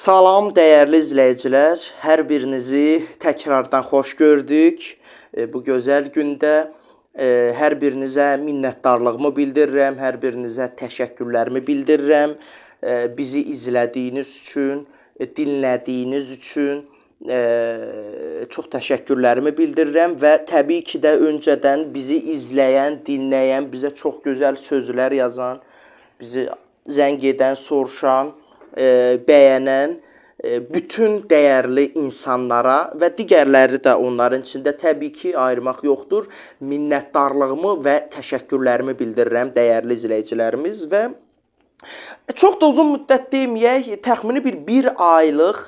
Salam dəyərli izləyicilər, hər birinizi təkrardan xoş gördük. Bu gözəl gündə hər birinizə minnətdarlığımı bildirirəm, hər birinizə təşəkkürlərimi bildirirəm. Bizi izlədiyiniz üçün, dinlədiyiniz üçün çox təşəkkürlərimi bildirirəm və təbii ki də öncədən bizi izləyən, dinləyən, bizə çox gözəl sözlər yazan, bizi zəng edən, soruşan, bəyənən bütün dəyərli insanlara və digərləri də onların içində təbii ki ayırmaq yoxdur. Minnətdarlığımı və təşəkkürlərimi bildirirəm dəyərli izləyicilərimiz və çox da uzun müddət deməyək, təxmini bir aylıq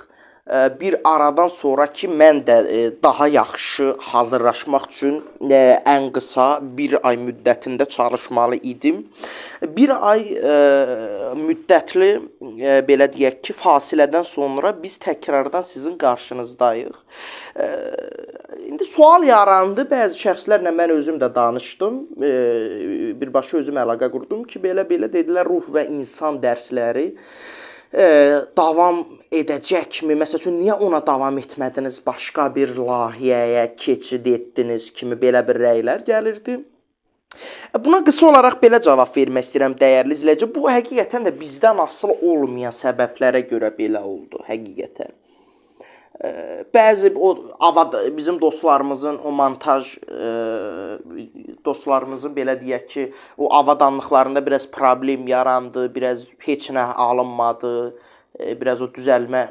bir aradan sonra ki mən də daha yaxşı hazırlaşmaq üçün ən qısa bir ay müddətində çalışmalı idim. Bir ay müddətli belə deyək ki fasilədən sonra biz təkrardan sizin qarşınızdayıq. İndi sual yarandı, bəzi şəxslərlə mən özüm də danışdım, birbaşa özüm əlaqə qurdum ki belə dedilər ruh və insan dərsləri davam edəcəkmi? Məsəl üçün, niyə ona davam etmədiniz? Başqa bir layihəyə keçid etdiniz kimi belə bir rəylər gəlirdi. Buna qısa olaraq belə cavab vermək istəyirəm dəyərli izləyici. Bu həqiqətən də bizdən asılı olmayan səbəblərə görə belə oldu, həqiqətən. Bəzi bizim dostlarımızın, o montaj dostlarımızın belə deyək ki, o avadanlıqlarında biraz problem yarandı, biraz heç nə alınmadı, biraz o düzəlmə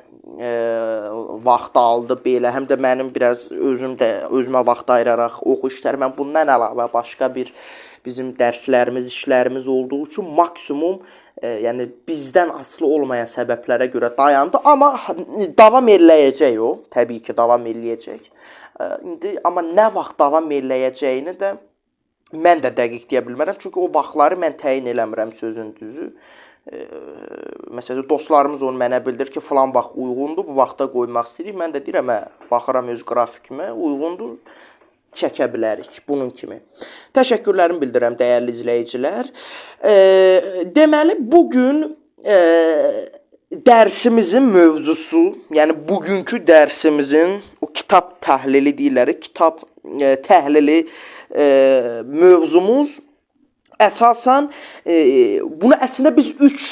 vaxt aldı belə. Həm də mənim biraz özümə vaxt ayıraraq oxu işləri, mən bundan əlavə başqa bir bizim dərslərimiz, işlərimiz olduğu üçün maksimum yəni bizdən asılı olmayan səbəblərə görə dayandı. Amma davam eləyəcək o, təbii ki davam eləyəcək. İndi amma nə vaxt davam eləyəcəyini də mən də dəqiq deyə bilmərəm. Çünki o vaxtları mən təyin eləmirəm sözün düzü. Məsələn, dostlarımız onu mənə bildir ki, falan vaxt uyğundur, bu vaxta qoymaq istəyirik. Mən də deyirəm, baxıram öz qrafikimə, uyğundur, çəkə bilərik bunun kimi. Təşəkkürlərimi bildirirəm dəyərli izləyicilər. Deməli, bugün dərsimizin mövzusu, yəni bugünkü dərsimizin o kitab təhlili deyirlər, kitab təhlili mövzumuz əsasən bunu əslində biz 3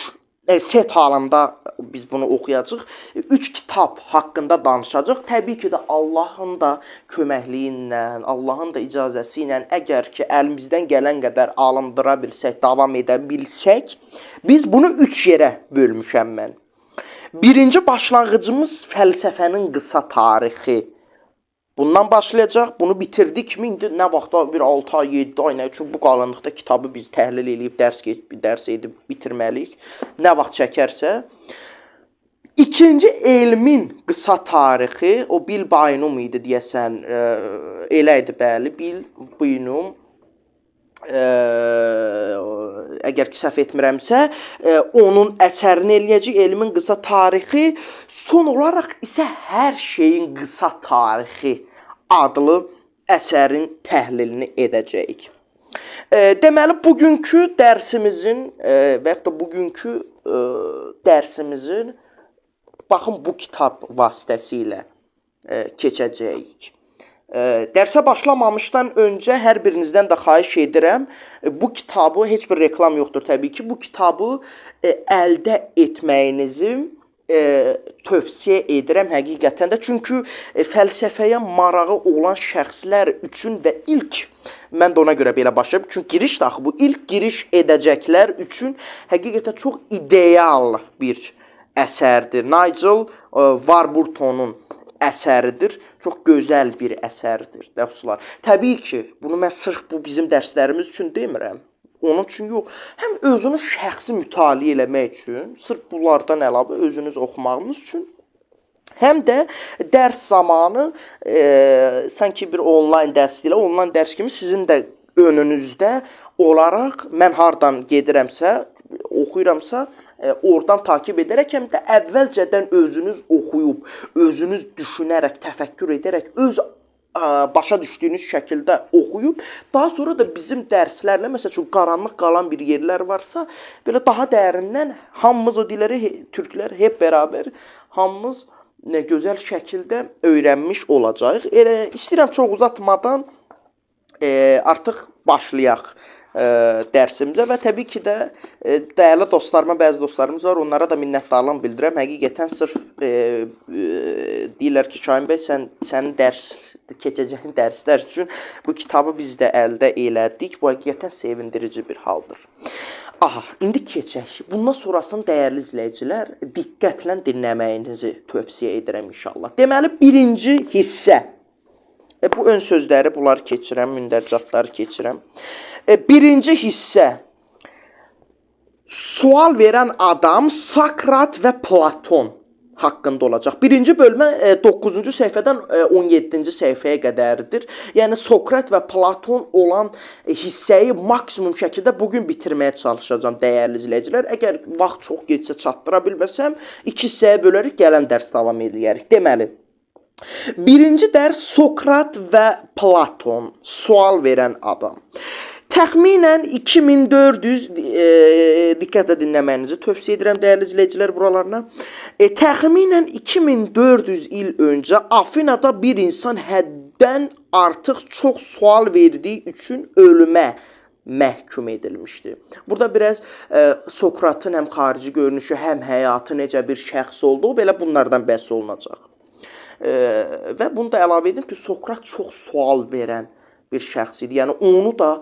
set halında biz bunu oxuyacağıq. 3 kitab haqqında danışacağıq. Təbii ki də Allahın da köməkliyi ilə, Allahın da icazəsi ilə əgər ki əlimizdən gələn qədər alındıra bilsək, davam edə bilsək, biz bunu 3 yerə bölmüşəm mən. Birinci başlanğıcımız fəlsəfənin qısa tarixi. Bundan başlayacaq, bunu bitirdikmi, indi nə vaxtda bir 6 ay, 7 ay, nə üçün bu qalınlıqda kitabı biz təhlil edib, dərs edib bitirməliyik, nə vaxt çəkərsə. İkinci elmin qısa tarixi, o Bil Baynum idi deyəsən, elə idi bəli, Bil Baynum, əgər ki səhv etmirəmsə, onun əsərini eləyəcək elmin qısa tarixi, son olaraq isə hər şeyin qısa tarixi adlı əsərin təhlilini edəcəyik. Deməli, bugünkü dərsimizin və yaxud da bugünkü dərsimizin baxın bu kitab vasitəsilə keçəcəyik. Dərsə başlamamışdan öncə hər birinizdən də xahiş edirəm, bu kitabı, heç bir reklam yoxdur təbii ki, bu kitabı əldə etməyinizi tövsiyə edirəm həqiqətən də. Çünki fəlsəfəyə marağı olan şəxslər üçün və ilk, mən də ona görə belə başlayıb, çünki giriş də axı bu, ilk giriş edəcəklər üçün həqiqətən çox ideal bir əsərdir. Nigel Warburton'un əsəridir. Çox gözəl bir əsərdir, dostlar. Təbii ki, bunu mən sırf bu bizim dərslərimiz üçün demirəm. Onun üçün yox, həm özünüz şəxsi mütaliə eləmək üçün, sırf bunlardan əlavə özünüz oxumağınız üçün, həm də dərs zamanı sanki bir onlayn dərs deyil, onlayn dərs kimi sizin də önünüzdə olaraq mən hardan gedirəmsə, oxuyuramsa, oradan takip edərək, həm də əvvəlcədən özünüz oxuyub, özünüz düşünərək, təfəkkür edərək, öz başa düşdüyünüz şəkildə oxuyub, daha sonra da bizim dərslərlə, məsəl üçün qaranlıq qalan bir yerlər varsa, belə daha dərindən hamımız o dilləri, türklər hep bərabər hamımız gözəl şəkildə öyrənmiş olacağıq. Elə istəyirəm çox uzatmadan artıq başlayaq dərsimizə və təbii ki də dəyərli dostlarıma, bəzi dostlarımız var, onlara da minnətdarlığımı bildirəm. Həqiqətən sırf deyirlər ki, Şahin bəy, sənin keçəcəyin dərslər üçün bu kitabı biz də əldə elədik. Bu həqiqətən sevindirici bir haldır. Aha, indi keçək. Bundan sonrasını dəyərli izləyicilər diqqətlə dinləməyinizi tövsiyə edirəm inşallah. Deməli, birinci hissə. Bu ön sözləri, bunları keçirəm, mündərcatları keçirəm. Birinci hissə. Sual verən adam Sokrat və Platon haqqında olacaq. Birinci bölmə 9-cu səhifədən 17-ci səhifəyə qədərdir. Yəni Sokrat və Platon olan hissəyi maksimum şəkildə bugün bitirməyə çalışacağam dəyərli izləyicilər. Əgər vaxt çox geçsə çatdıra bilməsəm, 2 hissəyə bölərək gələn dərs davam edərik. Deməli, birinci dərs Sokrat və Platon, sual verən adam. Təxminən 2400 diqqətlə dinləməyinizi tövsiyə edirəm dəyərli izləyicilər buralarına. Təxminən 2400 il öncə Afinada bir insan həddən artıq çox sual verdiyi üçün ölümə məhkum edilmişdi. Burada biraz Sokratın həm xarici görünüşü, həm həyatı necə bir şəxs olduğu belə bunlardan bəhs olunacaq. Və bunu da əlavə edim ki, Sokrat çox sual verən bir şəxs idi. Yəni onu da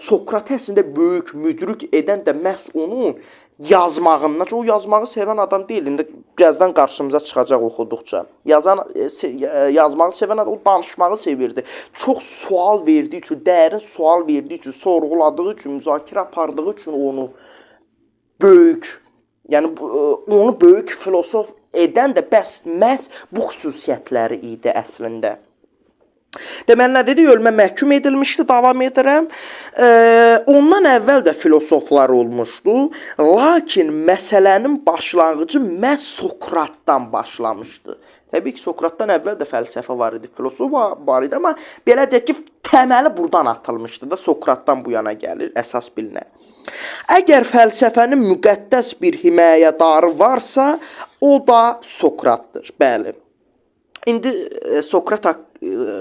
Sokrat əslində böyük müdrik edən də məhz onun yazmağından. O yazmağı sevən adam deyil. İndi birazdan qarşımıza çıxacaq oxuduqca. Yazmağı sevən adam, o danışmağı sevirdi. Çox sual verdiyi üçün, dərin sual verdiyi üçün, sorğuladığı üçün, müzakirə apardığı üçün onu böyük, onu böyük filosof edən də məhz bu xüsusiyyətləri idi əslində. Deməli, nə dedi? Ölmə məhkum edilmişdi, davam edirəm. Ondan əvvəl də filosoflar olmuşdu. Lakin məsələnin başlanğıcı məhz Sokratdan başlamışdı. Təbii ki, Sokratdan əvvəl də fəlsəfə var idi, filosof var idi, amma belə deyək ki, təməli buradan atılmışdı da, Sokratdan bu yana gəlir, əsas bilinən. Əgər fəlsəfənin müqəddəs bir himayədarı varsa, o da Sokratdır, bəli. İndi Sokrat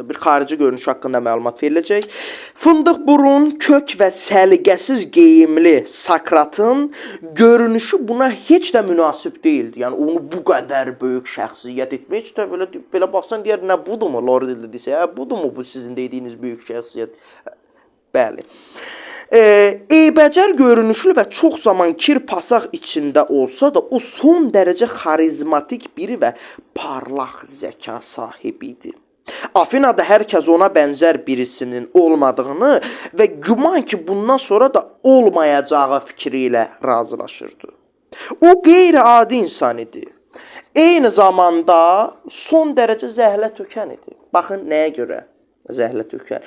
bir xarici görünüş haqqında məlumat veriləcək. Fındıq burun, kök və səliqəsiz geyimli Sokratın görünüşü buna heç də münasib deyildi. Yəni onu bu qədər böyük şəxsiyyət etmək üçün belə baxsan deyər, nə budur mu? Lord dildə desə, budur mu bu sizin dediyiniz böyük şəxsiyyət? Bəli. Eybəcər görünüşlü və çox zaman kirpasaq içində olsa da o son dərəcə xarizmatik biri və parlaq zəka sahibi idi. Afinada hər kəs ona bənzər birisinin olmadığını və güman ki, bundan sonra da olmayacağı fikri ilə razılaşırdı. O qeyri-adi insan idi. Eyni zamanda son dərəcə zəhlə tökən idi. Baxın, nəyə görə zəhlə tökən?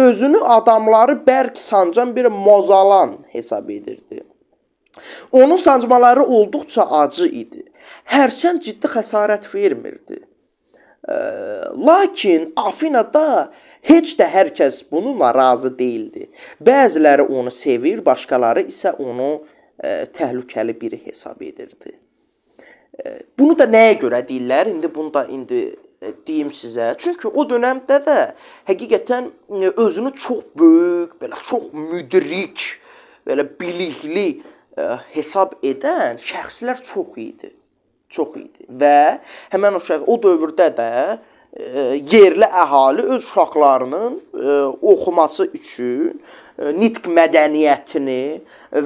Özünü adamları bərk sancan bir mozalan hesab edirdi. Onun sancmaları olduqca acı idi. Hərçənd ciddi xəsarət vermirdi. Lakin Afinada heç də hər kəs bununla razı deyildi. Bəziləri onu sevir, başqaları isə onu təhlükəli biri hesab edirdi. Bunu da nəyə görə deyirlər? İndi bunu da deyim sizə. Çünki o dönəmdə də həqiqətən özünü çox böyük, belə çox müdrik, belə bilikli hesab edən şəxslər çox idi. Çox idi. Və həmən o dövrdə də yerli əhali öz uşaqlarının oxuması üçün nitq mədəniyyətini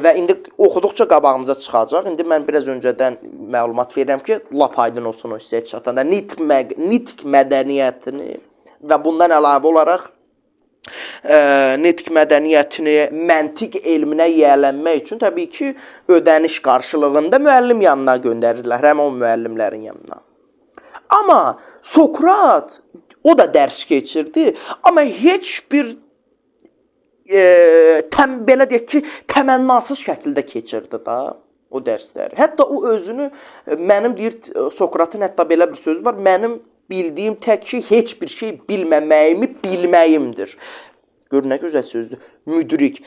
və indi oxuduqca qabağımıza çıxacaq. İndi mən biraz öncədən məlumat verirəm ki, lap aydın olsun o hissəyə çatanda. Nitq mədəniyyətini və bundan əlavə olaraq nitq mədəniyyətini məntiq elminə yiyələnmək üçün təbii ki, ödəniş qarşılığında müəllim yanına göndərirdilər, həm o müəllimlərin yanına. Amma Sokrat o da dərs keçirdi, amma heç bir belə deyək ki, təmənnasız şəkildə keçirdi da o dərsləri. Hətta o özünü, mənim deyir, Sokratın hətta belə bir sözü var, mənim bildiyim tək ki, heç bir şey bilməməyimi bilməyimdir. Gör nə gözəl sözdür. Müdrik.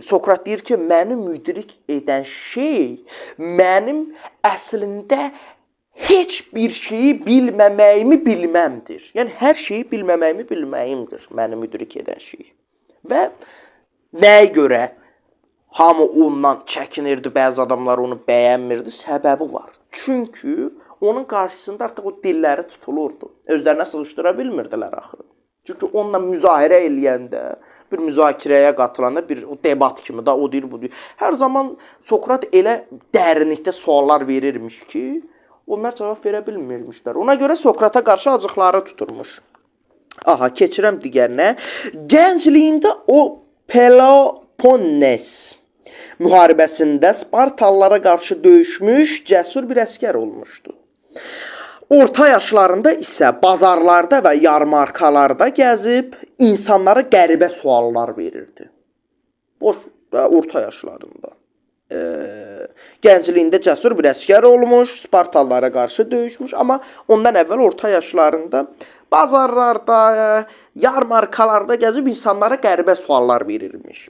Sokrat deyir ki, məni müdrik edən şey mənim əslində heç bir şeyi bilməməyimi bilməmdir. Yəni hər şeyi bilməməyimi bilməyimdir məni müdrik edən şey. Və nəyə görə hamı ondan çəkinirdi, bəzi adamlar onu bəyənmirdi? Səbəbi var. Çünki onun qarşısında artıq o dilləri tutulurdu. Özlərinə sığışdıra bilmirdilər axı. Çünki onunla müzahirə eləyəndə, bir müzakirəyə qatılanda, bir o debat kimi da o deyir, bu deyir. Hər zaman Sokrat elə dərinlikdə suallar verirmiş ki, onlar cavab verə bilmirmişlər. Ona görə Sokrata qarşı acıqları tuturmuş. Aha, keçirəm digərinə. Gəncliyində o Peloponnes müharibəsində Spartalılara qarşı döyüşmüş, cəsur bir əsgər olmuşdu. Orta yaşlarında isə bazarlarda və yarmarkalarda gəzib insanlara qəribə suallar verirdi. Boş və orta yaşlarında. Gəncliyində cəsur bir əsgər olmuş, Spartalılara qarşı döyüşmüş, amma ondan əvvəl orta yaşlarında bazarlarda, yarmarkalarda gəzib insanlara qəribə suallar verirmiş.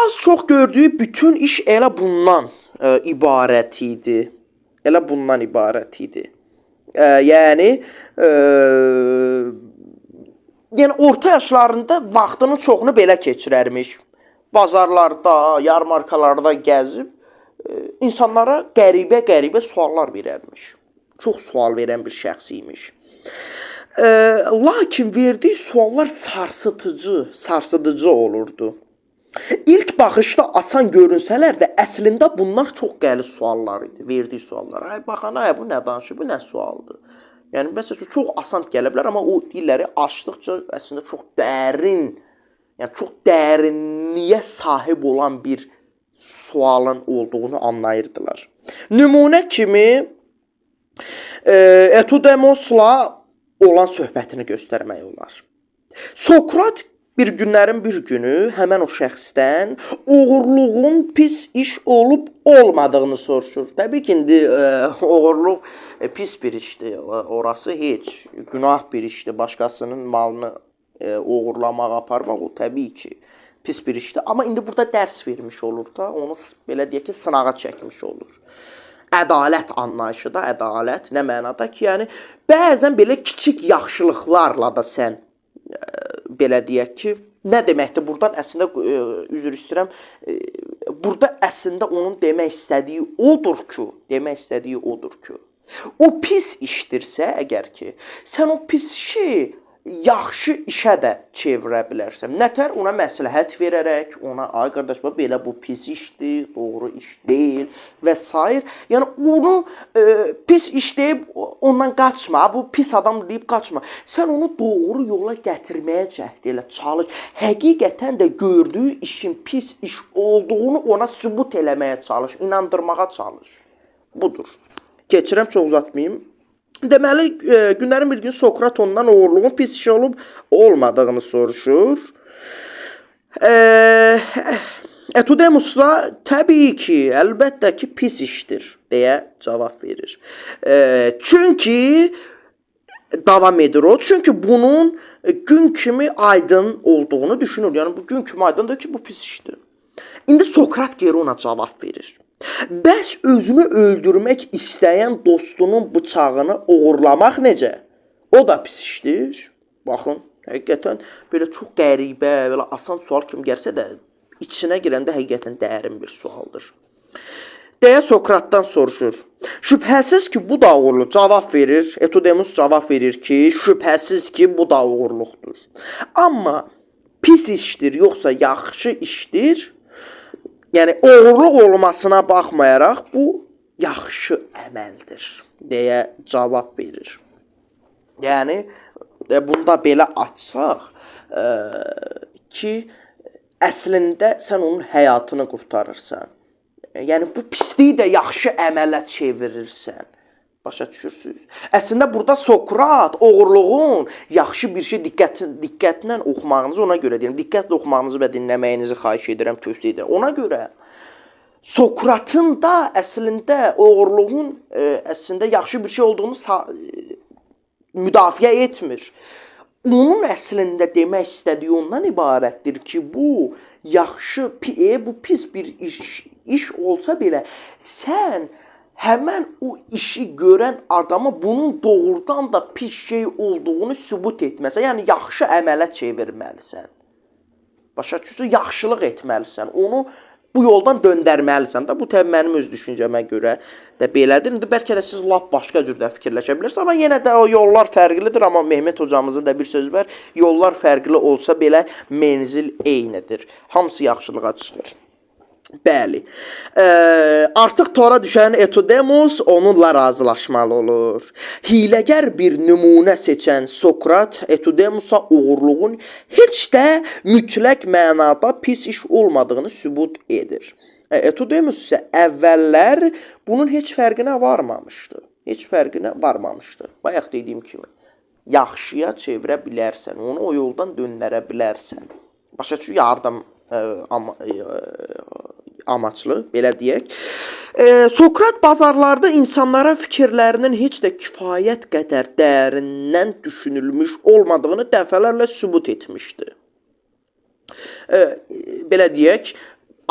Az çox gördüyü bütün iş elə bundan ibarət idi. Elə bundan ibarət idi. Yəni orta yaşlarında vaxtının çoxunu belə keçirərmiş. Bazarlarda, yarmarkalarda gəzib insanlara qəribə suallar verərmiş. Çox sual verən bir şəxs imiş. Lakin verdiyi suallar sarsıdıcı olurdu. İlk baxışda asan görünsələr də əslində bunlar çox qəliz suallar idi, verdiyi suallar. Ay baxana, bu nə danışır, bu nə sualdır? Yəni məsələn çox asan gələ bilər, amma o dilləri açdıqca əslində çox dərin, yəni çox dərinliyə sahib olan bir sualın olduğunu anlayırdılar. Nümunə kimi Etudemosla olan söhbətini göstərmək olar. Sokrat bir günlərin bir günü həmən o şəxsdən oğurluğun pis iş olub olmadığını soruşur. Təbii ki, indi oğurluq pis bir işdir. Orası heç günah bir işdir. Başqasının malını oğurlamaq, aparmaq o təbii ki pis bir işdir. Amma indi burada dərs vermiş olur da, onu belə deyək ki, sınağa çəkmiş olur. Ədalət anlayışı da, ədalət nə mənada ki, yəni bəzən belə kiçik yaxşılıqlarla da sən belə deyək ki, nə deməkdir? Buradan əslində, üzr istəyirəm, burada əslində onun demək istədiyi odur ki, o pis işdirsə əgər ki, sən o pis işi yaxşı işə də çevirə bilərsən. Nətər? Ona məsləhət verərək, ona, ay qardaş, belə bu pis işdir, doğru iş deyil və s. Yəni, onu pis iş deyib ondan qaçma, bu pis adam deyib qaçma. Sən onu doğru yola gətirməyə cəhd elə, çalış. Həqiqətən də gördüyü işin pis iş olduğunu ona sübut eləməyə çalış, inandırmağa çalış. Budur. Keçirəm, çox uzatmayayım. Deməli, günlərin bir gün Sokrat ondan oğurluğun pis iş olub olmadığını soruşur. Etudemusla təbii ki, əlbəttə ki, pis işdir deyə cavab verir. Çünki davam edir o. Çünki bunun gün kimi aydın olduğunu düşünür. Yəni, bu gün kimi aydındır ki, bu pis işdir. İndi Sokrat geri ona cavab verir. Bəs özünü öldürmək istəyən dostunun bıçağını oğurlamaq necə? O da pis işdir. Baxın, həqiqətən belə çox qəribə, belə asan sual kimi gəlsə də, içinə girəndə həqiqətən dərin bir sualdır. Deyə Sokratdan soruşur. Şübhəsiz ki, bu da uğurluq. Cavab verir. Etudemus cavab verir ki, şübhəsiz ki, bu da uğurluqdur. Amma pis işdir, yoxsa yaxşı işdir? Yəni, oğurluq olmasına baxmayaraq, bu yaxşı əməldir, deyə cavab verir. Yəni, bunda belə açsaq ki, əslində sən onun həyatını qurtarırsan. Yəni, bu pisliyi də yaxşı əmələ çevirirsən. Başa düşürsünüz? Əslində, burada Sokrat oğurluğun yaxşı bir şey diqqətlə oxumağınızı ona görə deyirəm. Diqqətlə oxumağınızı və dinləməyinizi xahiş edirəm, tövsiyə edirəm. Ona görə Sokratın da əslində oğurluğun əslində yaxşı bir şey olduğunu müdafiə etmir. onun əslində demək istədiyi ondan ibarətdir ki, bu yaxşı, bu pis bir iş olsa belə, sən həmən o işi görən adama bunun doğrudan da pis şey olduğunu sübut etməlisən. Yəni, yaxşı əmələ çevirməlisən. Başa düşürsən, yaxşılıq etməlisən. Onu bu yoldan döndərməlisən də. Bu təbii mənim öz düşüncəmə görə də belədir. İndi bəlkə də siz lap başqa cürdə fikirləşə bilirsiniz. Amma yenə də o yollar fərqlidir. Amma Mehmet hocamızın da bir sözü var. Yollar fərqli olsa belə menzil eynidir. Hamısı yaxşılığa çıxır. Bəli. Artıq tora düşən Etodemus onunla razılaşmalı olur. Hiləgər bir nümunə seçən Sokrat Etodemusa uğurluğun heç də mütləq mənada pis iş olmadığını sübut edir. Etodemus isə əvvəllər bunun heç fərqinə varmamışdı. Heç fərqinə varmamışdı. Bayaq dediyim kimi, yaxşıya çevirə bilərsən, onu o yoldan döndərə bilərsən. Başa düşür, yardım amaçlı, belə deyək. Sokrat bazarlarda insanlara fikirlərinin heç də kifayət qədər dərindən düşünülmüş olmadığını dəfələrlə sübut etmişdi. Belə deyək,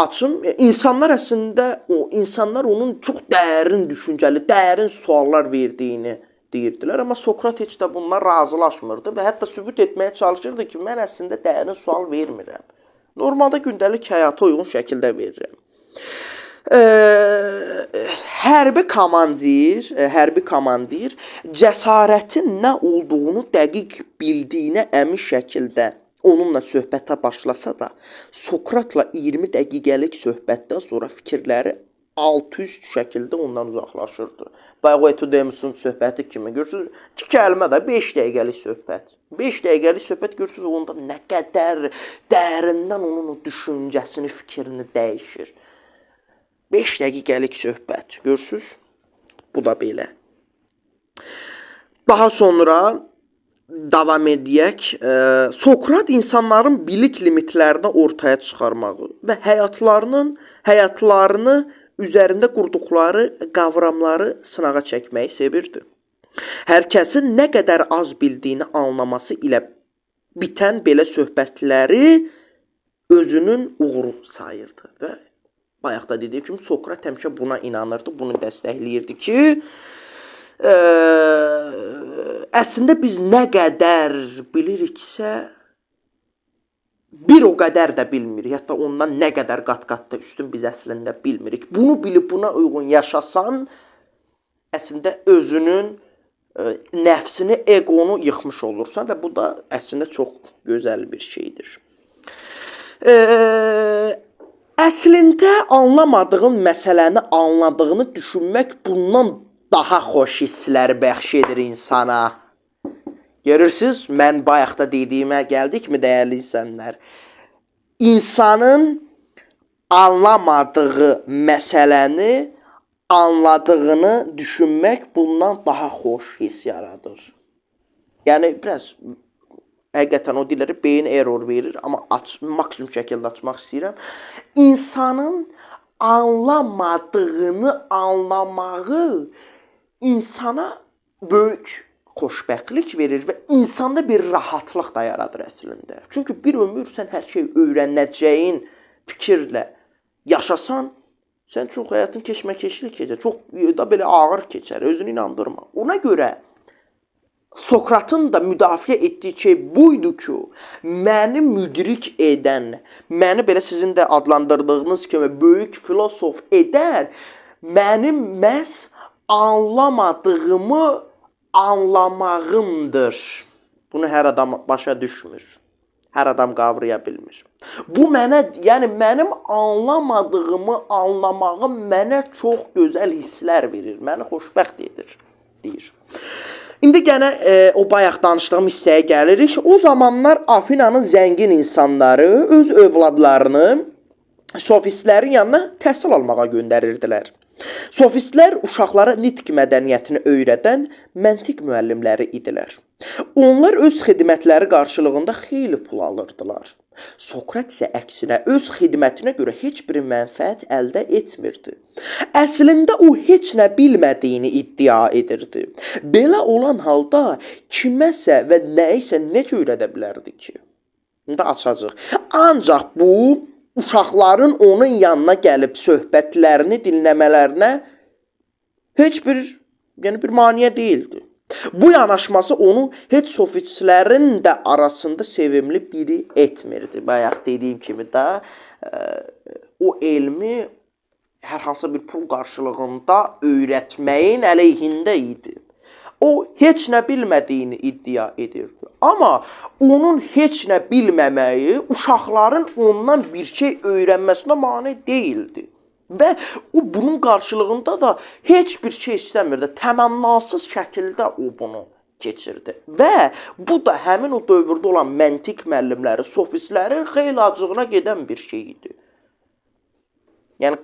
açım, insanlar əslində, insanlar onun çox dərin düşüncəli, dərin suallar verdiyini deyirdilər. Amma Sokrat heç də bununla razılaşmırdı və hətta sübut etməyə çalışırdı ki, mən əslində dərin sual vermirəm. Normalda gündəlik həyata uyğun şəkildə verirəm. Hərbi komandir cəsarətin nə olduğunu dəqiq bildiyinə əmin şəkildə onunla söhbətə başlasa da, Sokratla 20 dəqiqəlik söhbətdən sonra fikirləri alt-üst şəkildə ondan uzaqlaşırdı. Bayaq o Etodemusun söhbəti kimi görürsünüz, 2 kəlmə də 5 dəqiqəlik söhbət. 5 dəqiqəlik söhbət görürsünüz, onda nə qədər dərindən onun düşüncəsini, fikrini dəyişir. 5 dəqiqəlik söhbət, görürsünüz? Bu da belə. Daha sonra davam edək. Sokrat insanların bilik limitlərini ortaya çıxarmağı və həyatlarını üzərində qurduqları qavramları sınağa çəkməyi sevirdi. Hər kəsin nə qədər az bildiyini anlaması ilə bitən belə söhbətləri özünün uğuru sayırdı. Və bayaq da dediyim kimi Sokrat həmişə buna inanırdı, bunu dəstəkləyirdi ki, əslində biz nə qədər biliriksə, bir o qədər də bilmirik. Hətta ondan nə qədər qat-qat da üstün biz əslində bilmirik. Bunu bilib buna uyğun yaşasan, əslində özünün nəfsini, egonu yıxmış olursan və bu da əslində çox gözəl bir şeydir. Əslində anlamadığın məsələni anladığını düşünmək bundan daha xoş hisslər bəxş edir insana. Görürsünüz, mən bayaq da dediyimə gəldikmi dəyərli insanlar? İnsanın anlamadığı məsələni anladığını düşünmək bundan daha xoş hiss yaradır. Yəni, biraz həqiqətən o dilləri beyin error verir, amma maksimum şəkildə açmaq istəyirəm. İnsanın anlamadığını anlamağı insana böyük xoşbəxtlik verir və insanda bir rahatlıq da yaradır əslində. Çünki bir ömür sən hər şey öyrənəcəyin fikirlə yaşasan, sən çox həyatın keşməkeşlik keçər, çox da belə ağır keçər, özünü inandırma. Ona görə Sokratın da müdafiə etdiyi şey buydu ki, məni müdrik edən, məni belə sizin də adlandırdığınız kimi böyük filosof edən, mənim məhz anlamadığımı anlamağımdır. Bunu hər adam başa düşmür. Hər adam qavraya bilmir. Bu mənə, yəni mənim anlamadığımı anlamağım mənə çox gözəl hisslər verir. Məni xoşbəxt edir, deyir. İndi gənə o bayaq danışdığım hissəyə gəlirik. O zamanlar Afinanın zəngin insanları öz övladlarını sofistlərin yanına təhsil almağa göndərirdilər. Sofistlər uşaqlara nitq mədəniyyətini öyrədən məntiq müəllimləri idilər. Onlar öz xidmətləri qarşılığında xeyli pul alırdılar. Sokrat isə əksinə öz xidmətinə görə heç bir mənfəət əldə etmirdi. Əslində o heç nə bilmədiyini iddia edirdi. Belə olan halda kiməsə və nəyisə necə öyrədə bilərdi ki? İndi açacağıq. Ancaq bu uşaqların onun yanına gəlib söhbətlərini dinləmələrinə heç bir maneə değildi. Bu yanaşması onu heç sofistlərin də arasında sevimli biri etmirdi. Bayaq dediyim kimi də o elmi hər hansı bir pul qarşılığında öyrətməyin əleyhində idi. O heç nə bilmədiyini iddia edirdi. Amma onun heç nə bilməməyi uşaqların ondan bir şey öyrənməsinə mane deyildi. Və o bunun qarşılığında da heç bir şey istəmirdi. Təmənnasız şəkildə o bunu keçirdi. Və bu da həmin o dövrdə olan məntiq müəllimləri, sofistlərin xeyli acığına gedən bir şey idi. Yəni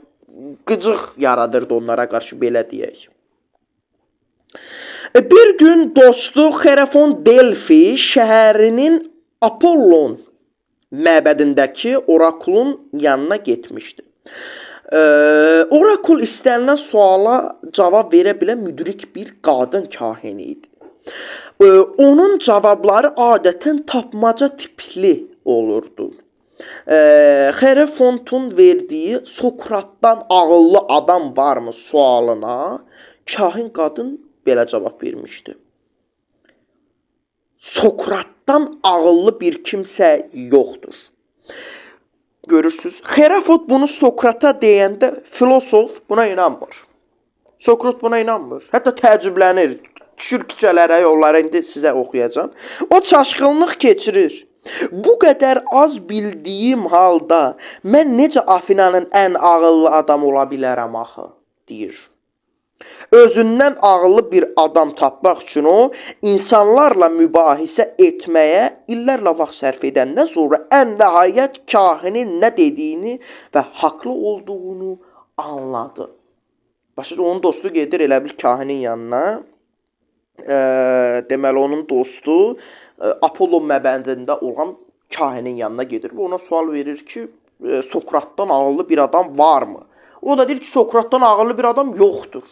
qıcıq yaradırdı onlara qarşı, belə deyək. Bir gün dostu Xerafon Delfi şəhərinin Apollon məbədindəki orakulun yanına getmişdi. Orakul istənilən suala cavab verə bilən müdrik bir qadın kahini idi. Onun cavabları adətən tapmaca tipli olurdu. Xerefontun verdiyi Sokratdan ağıllı adam varmı sualına kahin qadın belə cavab vermişdi. Sokratdan ağıllı bir kimsə yoxdur. Görürsünüz. Xerafot bunu Sokrata deyəndə filosof buna inanmır. Sokrat buna inanmır. Hətta təəccüblənir. Düşür küçələrə, yollara, indi sizə oxuyacağım. O çaşqınlıq keçirir. Bu qədər az bildiyim halda mən necə Afinanın ən ağıllı adam ola bilərəm axı, deyir. Özündən ağıllı bir adam tapmaq üçün o, insanlarla mübahisə etməyə illərlə vaxt sərf edəndən sonra ən nəhayət kahinin nə dediyini və haqlı olduğunu anladı. Başqa onun dostu gedir elə bir kahinin yanına. Deməli, onun dostu Apollon məbədində olan kahinin yanına gedir və ona sual verir ki, Sokratdan ağıllı bir adam varmı? O da deyir ki, Sokratdan ağıllı bir adam yoxdur.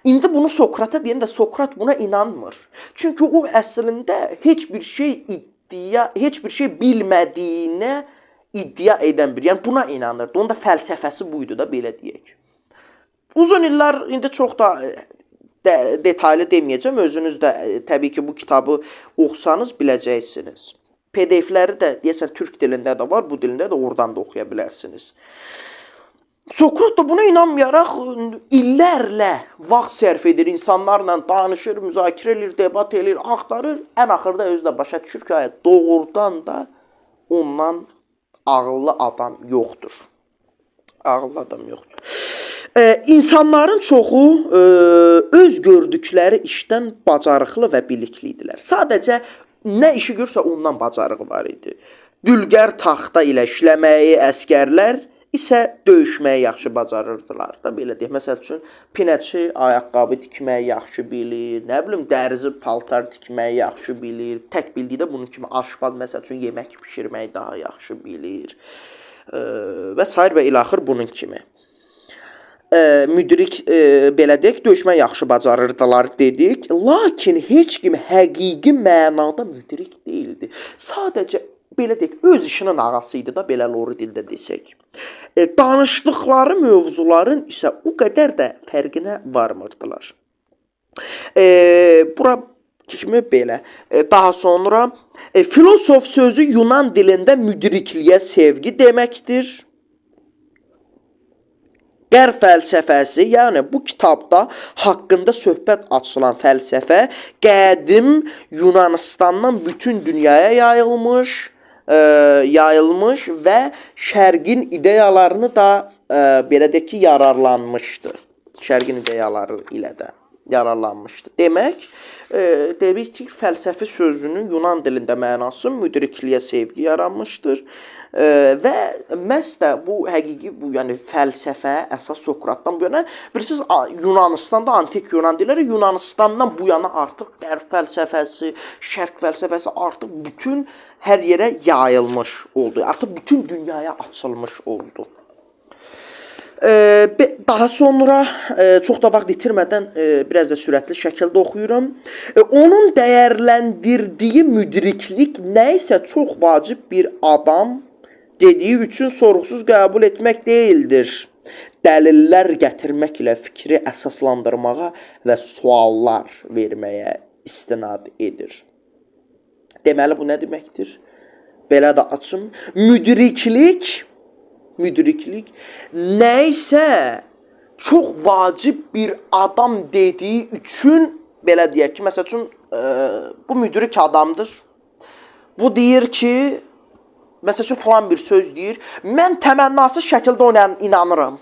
İndi bunu Sokrata deyəndə Sokrat buna inanmır. Çünki o əslində heç bir şey bilmədiyinə iddia edən bir, yəni buna inanırdı. Onun da fəlsəfəsi buydu da, belə deyək. Uzun illər, indi çox da detaylı deməyəcəm. Özünüz də təbii ki bu kitabı oxusanız biləcəksiniz. PDF-ləri də deyəsən türk dilində də var, bu dilində də oradan da oxuya bilərsiniz. Sokrat da buna inanmayaraq illərlə vaxt sərf edir, insanlarla danışır, müzakirə edir, debat edir, axtarır. Ən axırda özü də başa düşür ki, doğrudan da ondan ağıllı adam yoxdur. Ağıllı adam yoxdur. İnsanların çoxu öz gördükləri işdən bacarıqlı və bilikli idilər. Sadəcə nə işi görsə ondan bacarığı var idi. Dülgər taxta ilə işləməyi, əskərlər isə döyüşməyi yaxşı bacarırdılar da, belə deyək. Məsəl üçün, pinəçi ayaqqabı tikməyi yaxşı bilir, nə bilim, dərzi paltar tikməyi yaxşı bilir. Tək bildiyi də bunun kimi aşpaz, məsəl üçün, yemək pişirməyi daha yaxşı bilir və s. və ilaxır bunun kimi. Müdrik, belə deyək, döyüşməyi yaxşı bacarırdılar dedik. Lakin heç kim həqiqi mənada müdrik deyildi. Sadəcə belə deyək, öz işinin ağası idi da, belə loru dildə desək. Danışdıqları mövzuların isə o qədər də fərqinə varmırdılar. Bura kimi belə. Daha sonra filosof sözü Yunan dilində müdrikliyə sevgi deməkdir. Qərb fəlsəfəsi, yəni bu kitabda haqqında söhbət açılan fəlsəfə qədim Yunanistandan bütün dünyaya yayılmış və şərqin ideyalarını da belə deyək ki, yararlanmışdı. Şərqin ideyaları ilə də yararlanmışdı. Demək, dedik ki, fəlsəfi sözünün Yunan dilində mənası müdrikliyə sevgi yaranmışdır. Və məhz də bu həqiqi, bu yəni fəlsəfə əsas Sokratdan bu yana, bilirsiniz, Yunanıstanda, antik Yunan dilləri, Yunanistandan bu yana artıq qərb fəlsəfəsi, şərq fəlsəfəsi artıq bütün hər yerə yayılmış oldu. Artıq bütün dünyaya açılmış oldu. Daha sonra çox da vaxt itirmədən biraz da sürətli şəkildə oxuyuram. Onun dəyərləndirdiyi müdriklik nə isə çox vacib bir adam dediyi üçün sorğusuz qəbul etmək deyildir. Dəlillər gətirməklə fikri əsaslandırmağa və suallar verməyə istinad edir. Deməli, bu nə deməkdir? Belə də açım. Müdriklik nə isə çox vacib bir adam dediyi üçün, belə deyək ki, məsəl üçün, bu müdrik adamdır. Bu deyir ki, məsəl üçün, falan bir söz deyir. Mən təmənnasız şəkildə ona inanıram.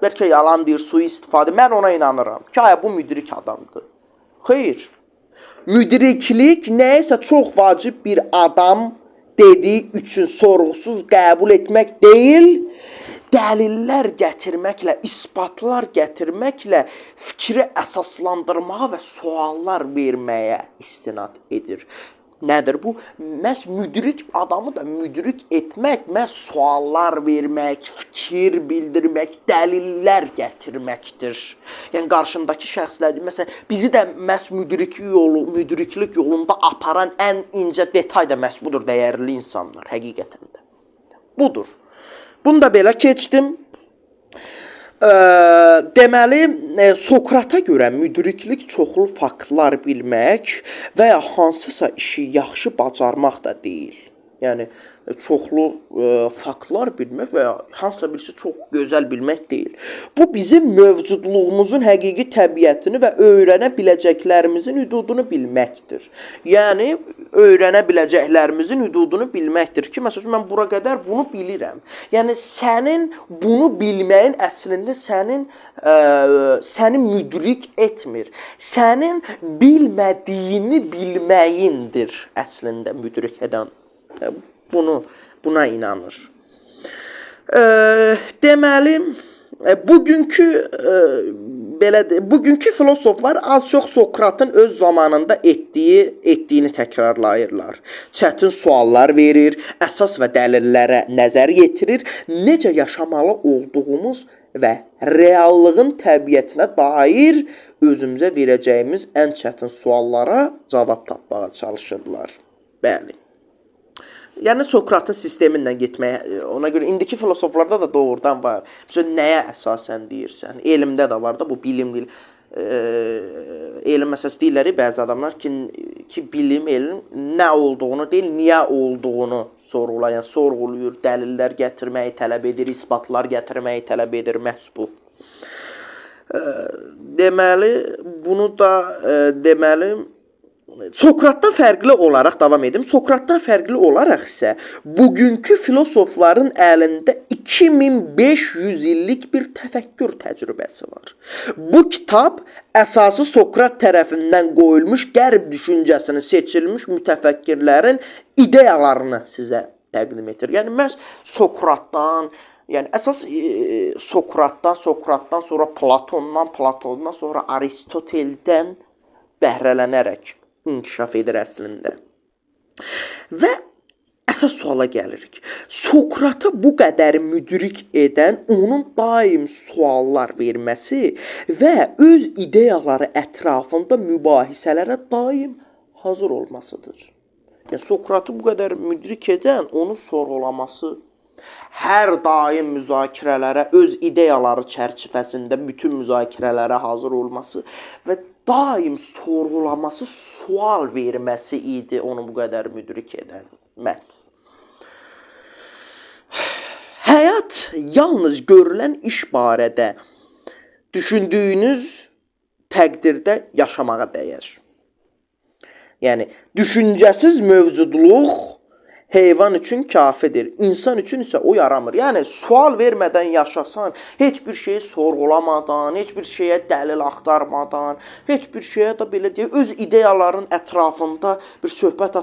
Bəlkə yalan deyir, sui-istifadə. Mən ona inanıram ki, bu müdrik adamdır. Xeyr. Müdriklik nə isə çox vacib bir adam dediyi üçün sorğusuz qəbul etmək deyil, dəlillər gətirməklə, isbatlar gətirməklə fikri əsaslandırmağa və suallar verməyə istinad edir. Nədir bu? Məhz müdrik adamı da müdrik etmək, məhz suallar vermək, fikir bildirmək, dəlillər gətirməkdir. Yəni qarşındakı şəxslər, məsələn, bizi də məhz müdriklik yolunda aparan ən incə detay da məhz budur, dəyərli insanlar, həqiqətən də. Budur. Bunu da belə keçdim. Deməli, Sokrata görə müdriklik çoxlu faktlar bilmək və ya hansısa işi yaxşı bacarmaq da deyil. Yəni, çoxlu faktlar bilmək və ya hansısa bir şey çox gözəl bilmək deyil. Bu, bizim mövcudluğumuzun həqiqi təbiətini və öyrənə biləcəklərimizin hüdudunu bilməkdir. Yəni, öyrənə biləcəklərimizin hüdudunu bilməkdir ki, məsələn, mən bura qədər bunu bilirəm. Yəni, sənin bunu bilməyin əslində səni müdrik etmir. Sənin bilmədiyini bilməyindir əslində müdrik edən. Buna inanır. Deməli, bugünkü filosoflar az-çox Sokratın öz zamanında etdiyini təkrarlayırlar. Çətin suallar verir, əsas və dəlillərə nəzər yetirir, necə yaşamalı olduğumuz və reallığın təbiətinə dair özümüzə verəcəyimiz ən çətin suallara cavab tapmağa çalışırlar. Bəli. Yəni, Sokratın sistemindən getməyə, ona görə indiki filosoflarda da doğrudan var. Məsələn, nəyə əsasən deyirsən? Elmdə də var da, bu bilim deyil. Elm, məsələn, deyirlər bəzi adamlar ki, bilim, elm nə olduğunu deyil, niyə olduğunu sorğuluyur, dəlillər gətirməyi tələb edir, isbatlar gətirməyi tələb edir, məhz bu. Deməli, bunu da, Sokratdan fərqli olaraq davam edim. Sokratdan fərqli olaraq isə bugünkü filosofların əlində 2500 illik bir təfəkkür təcrübəsi var. Bu kitab əsası Sokrat tərəfindən qoyulmuş qərb düşüncəsini seçilmiş mütəfəkkirlərin ideyalarını sizə təqdim edir. Yəni, məhz Sokratdan, yəni əsas Sokratdan sonra Platondan sonra Aristoteldən bəhrələnərək inkişaf edir əslində. Və əsas suala gəlirik. Sokratı bu qədər müdrik edən onun daim suallar verməsi və öz ideyaları ətrafında mübahisələrə daim hazır olmasıdır. Yəni, Sokratı bu qədər müdrik edən onun sorğulaması, hər daim müzakirələrə, öz ideyaları çərçivəsində bütün müzakirələrə hazır olması və daim sorğulaması, sual verməsi idi onu bu qədər müdrik edən məhz. Həyat yalnız görülən iş barədə düşündüyünüz təqdirdə yaşamağa dəyər. Yəni, düşüncəsiz mövcudluq heyvan üçün kafidir. İnsan üçün isə o yaramır. Yəni sual vermədən yaşasan, heç bir şeyi sorğulamadan, heç bir şeyə dəlil axtarmadan, heç bir şeyə də belə deyək, öz ideyaların ətrafında bir söhbət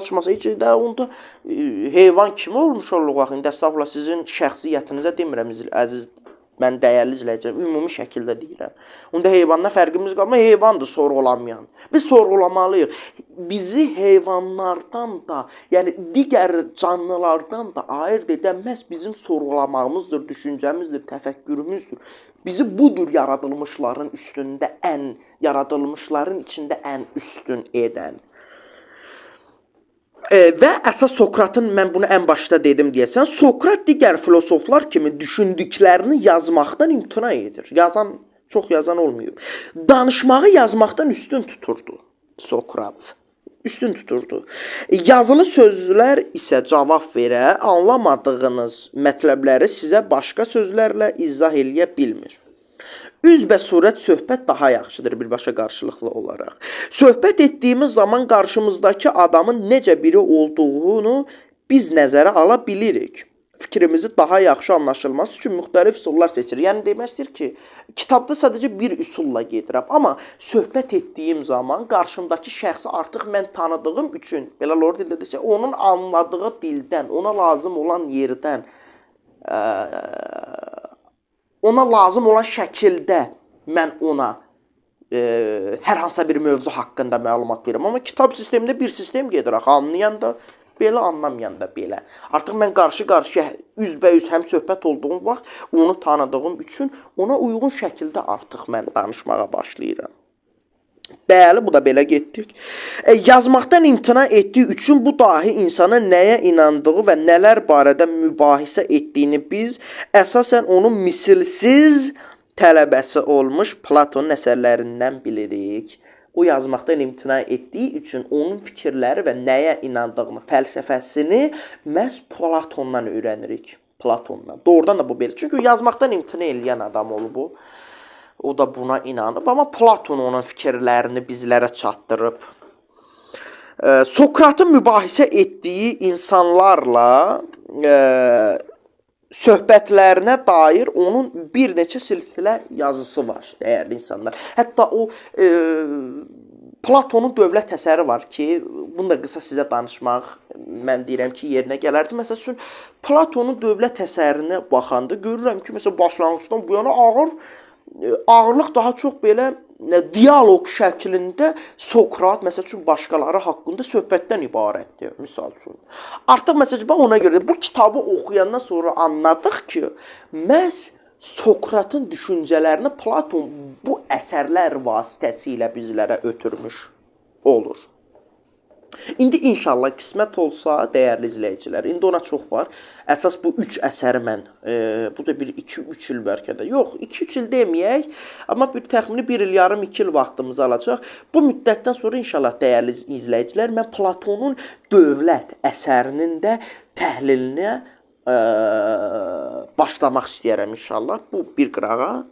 açmasa, heç də onda heyvan kimi olmuş oluruq axı. İndi əstəğfurullah, sizin şəxsiyyətinizə demirəm, əziz mən dəyərli izləyicilər, ümumi şəkildə deyirəm. Onda heyvanla fərqimiz qalmır, heyvandır sorğulamayan. Biz sorğulamalıyıq. Bizi heyvanlardan da, yəni digər canlılardan da ayırd edən məhz bizim sorğulamağımızdır, düşüncəmizdir, təfəkkürümüzdür. Bizi budur yaradılmışların üstündə yaradılmışların içində ən üstün edən. Və əsas Sokratın, mən bunu ən başda dedim deyəsən, Sokrat digər filosoflar kimi düşündüklərini yazmaqdan imtina edir. Çox yazan olmuyor. Danışmağı yazmaqdan üstün tuturdu Sokrat. Üstün tuturdu. Yazılı sözlər isə cavab verə, anlamadığınız mətləbləri sizə başqa sözlərlə izah eləyə bilmir. Üzbəsurət söhbət daha yaxşıdır birbaşa qarşılıqlı olaraq. Söhbət etdiyimiz zaman qarşımızdakı adamın necə biri olduğunu biz nəzərə ala bilirik. Fikrimizi daha yaxşı anlaşılması üçün müxtəlif üsullar seçirik. Yəni demək istəyir ki, kitabda sadəcə bir üsulla gedirəm, amma söhbət etdiyim zaman qarşımdakı şəxsi artıq mən tanıdığım üçün, belə lor dildə desə, onun anladığı dildən, ona lazım olan yerdən, ona lazım olan şəkildə mən ona hər hansısa bir mövzu haqqında məlumat verirəm. Amma kitab sistemində bir sistem gedir axı, anlayan da belə, anlamayan da belə. Artıq mən qarşı-qarşıya üzbəyüz həm söhbət olduğum vaxt onu tanıdığım üçün ona uyğun şəkildə artıq mən danışmağa başlayıram. Bəli, bu da belə getdik. Yazmaqdan imtina etdiyi üçün bu dahi insana nəyə inandığı və nələr barədə mübahisə etdiyini biz əsasən onun misilsiz tələbəsi olmuş Platonun əsərlərindən bilirik. O yazmaqdan imtina etdiyi üçün onun fikirləri və nəyə inandığını, fəlsəfəsini məhz Platondan öyrənirik. Platondan. Doğrudan da bu belə. Çünki yazmaqdan imtina edən adam olub bu. O da buna inanıb, amma Platon onun fikirlərini bizlərə çatdırıb. Sokratın mübahisə etdiyi insanlarla söhbətlərinə dair onun bir neçə silsilə yazısı var, dəyərli insanlar. Hətta o Platonun dövlət əsəri var ki, bunu da qısa sizə danışmaq, mən deyirəm ki, yerinə gələrdi. Məsəl üçün, Platonun dövlət əsərinə baxanda görürəm ki, məsələn, başlanğıcdan bu yana ağırlıq daha çox belə dialoq şəklində Sokrat, məsəl üçün, başqaları haqqında söhbətdən ibarətdir, misal üçün. Artıq, məsəl üçün, ona görə bu kitabı oxuyandan sonra anladıq ki, məhz Sokratın düşüncələrini Platon bu əsərlər vasitəsilə bizlərə ötürmüş olur. İndi inşallah qismət olsa, dəyərli izləyicilər, indi ona çox var. Əsas bu 3 əsəri mən, bu da bir 2-3 il bəlkə də, yox, 2-3 il deməyək, amma bir təxmini 1 il, yarım 2 il vaxtımız alacaq. Bu müddətdən sonra inşallah, dəyərli izləyicilər, mən Platonun dövlət əsərinin də təhlilinə başlamaq istəyərəm inşallah. Bu bir qırağa.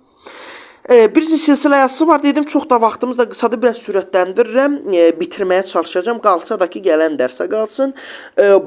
Bir silsilə yazısı var, dedim, çox da vaxtımız da qısadır, biraz sürətləndirirəm, bitirməyə çalışacağım, qalsa da ki, gələn dərsə qalsın.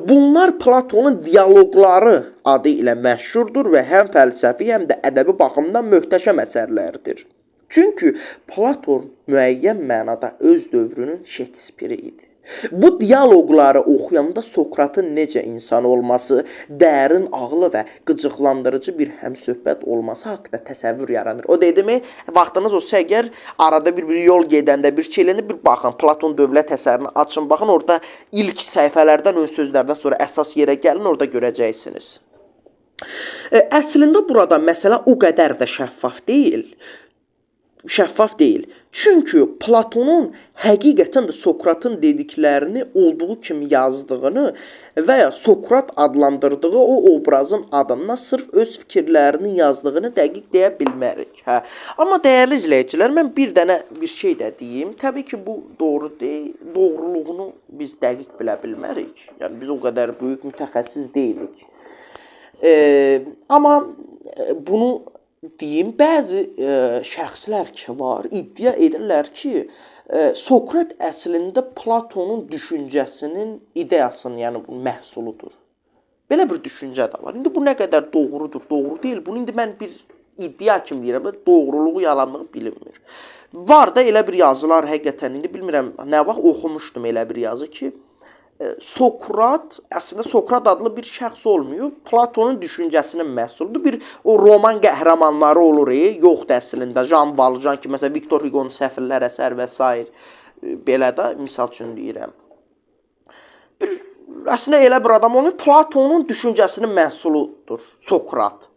Bunlar Platonun dialoqları adı ilə məşhurdur və həm fəlsəfi, həm də ədəbi baxımdan möhtəşəm əsərlərdir. Çünki Platon müəyyən mənada öz dövrünün Shakespeare idi. Bu dialoqları oxuyanda Sokratın necə insan olması, dərin ağlı və qıcıqlandırıcı bir həmsöhbət olması haqqında təsəvvür yaranır. O dedimi, vaxtınız olsa əgər arada bir yol gedəndə, bir şeyləndə bir baxın, Platon dövlət əsərini açın, baxın, orada ilk səhifələrdən, ön sözlərdən sonra əsas yerə gəlin, orada görəcəksiniz. Əslində burada məsələ o qədər də şəffaf deyil. Çünki Platonun həqiqətən də Sokratın dediklərini olduğu kimi yazdığını və ya Sokrat adlandırdığı o obrazın adından sırf öz fikirlərini yazdığını dəqiq deyə bilmərik. Amma dəyərli izləyicilər, mən bir dənə bir şey də deyim. Təbii ki, bu doğru deyil. Doğruluğunu biz dəqiq bilə bilmərik. Yəni, biz o qədər böyük mütəxəssis deyilik. Amma bunu deyim, bəzi şəxslər ki var, iddia edirlər ki, Sokrat əslində Platonun düşüncəsinin ideyasının, yəni bunun məhsuludur. Belə bir düşüncə də var. İndi bu nə qədər doğrudur, doğru deyil. Bunu indi mən bir iddia kimi deyirəm, doğruluğu, yalanlığı bilinmir. Var da elə bir yazılar həqiqətən, indi bilmirəm, nə vaxt oxumuşdum elə bir yazı ki, Sokrat, əslində Sokrat adlı bir şəxs olmuyor. Platonun düşüncəsinin məhsuludur. Bir o roman qəhrəmanları olur, yoxdur əslində. Jean Valjean ki, məsələn Victor Hugo'nun Səfirlər əsər və s. Belə də misal üçün deyirəm. Əslində elə bir adam olmuyor. Platonun düşüncəsinin məhsuludur Sokrat.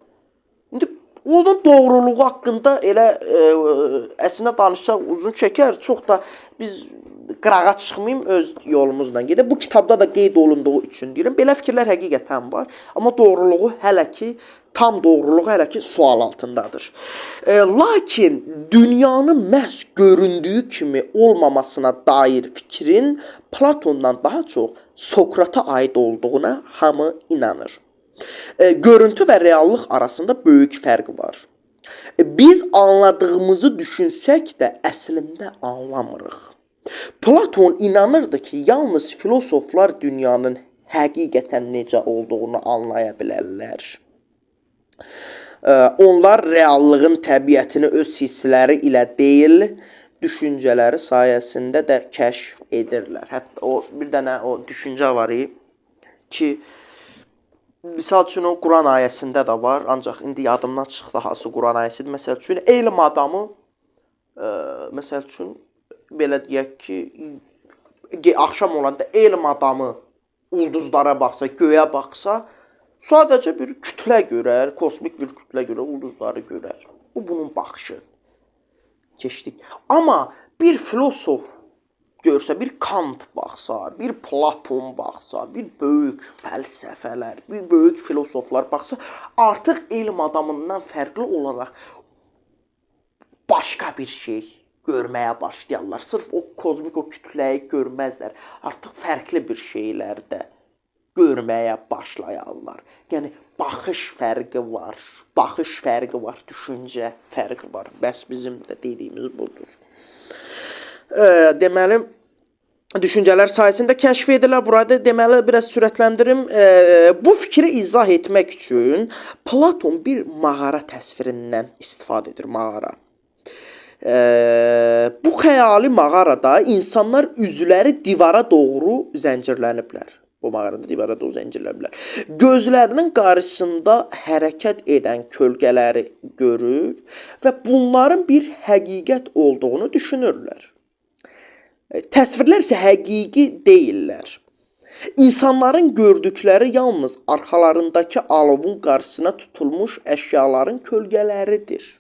İndi onun doğruluğu haqqında elə əslində danışsaq uzun çəkər, çox da biz qırağa çıxmayım, öz yolumuzdan gedək. Bu kitabda da qeyd olunduğu üçün deyirəm. Belə fikirlər həqiqətən var, amma doğruluğu hələ ki, tam doğruluğu hələ ki sual altındadır. Lakin dünyanın məhz göründüyü kimi olmamasına dair fikrin Platondan daha çox Sokrata aid olduğuna hamı inanır. Görüntü və reallıq arasında böyük fərq var. Biz anladığımızı düşünsək də əslində anlamırıq. Platon inanırdı ki, yalnız filosoflar dünyanın həqiqətən necə olduğunu anlaya bilərlər. Onlar reallığın təbiətini öz hissləri ilə deyil, düşüncələri sayəsində də kəşf edirlər. Hətta o bir dənə o düşüncə var ki, misal üçün o Quran ayəsində də var, ancaq indi yadımdan çıxdı hansı Quran ayəsidir. Məsəl üçün elm adamı məsəl üçün belə deyək ki, axşam olanda elm adamı ulduzlara baxsa, göyə baxsa, sadəcə bir kütlə görər, kosmik bir kütlə görər, ulduzları görər. Bu bunun baxışı. Keçdik. Amma bir filosof görsə, bir Kant baxsa, bir Platon baxsa, bir böyük fəlsəfələr, bir böyük filosoflar baxsa, artıq elm adamından fərqli olaraq başqa bir şey görməyə başlayarlar. Sırf o kozmik o kütləyi görməzlər. Artıq fərqli bir şeylər də görməyə başlayarlar. Yəni baxış fərqi var. Baxış fərqi var, düşüncə fərqi var. Bəs bizim də dediyimiz budur. Deməli düşüncələr sayəsində kəşf edilir. Burada deməli biraz sürətləndirim. Bu fikri izah etmək üçün Platon bir mağara təsvirindən istifadə edir. Mağara. Bu xəyali mağarada insanlar üzləri divara doğru zəncirləniblər. Bu mağarada divara doğru zəncirləniblər. Gözlərinin qarşısında hərəkət edən kölgələri görür və bunların bir həqiqət olduğunu düşünürlər. Təsvirlər isə həqiqi deyillər. İnsanların gördükləri yalnız arxalarındakı alovun qarşısına tutulmuş əşyaların kölgələridir.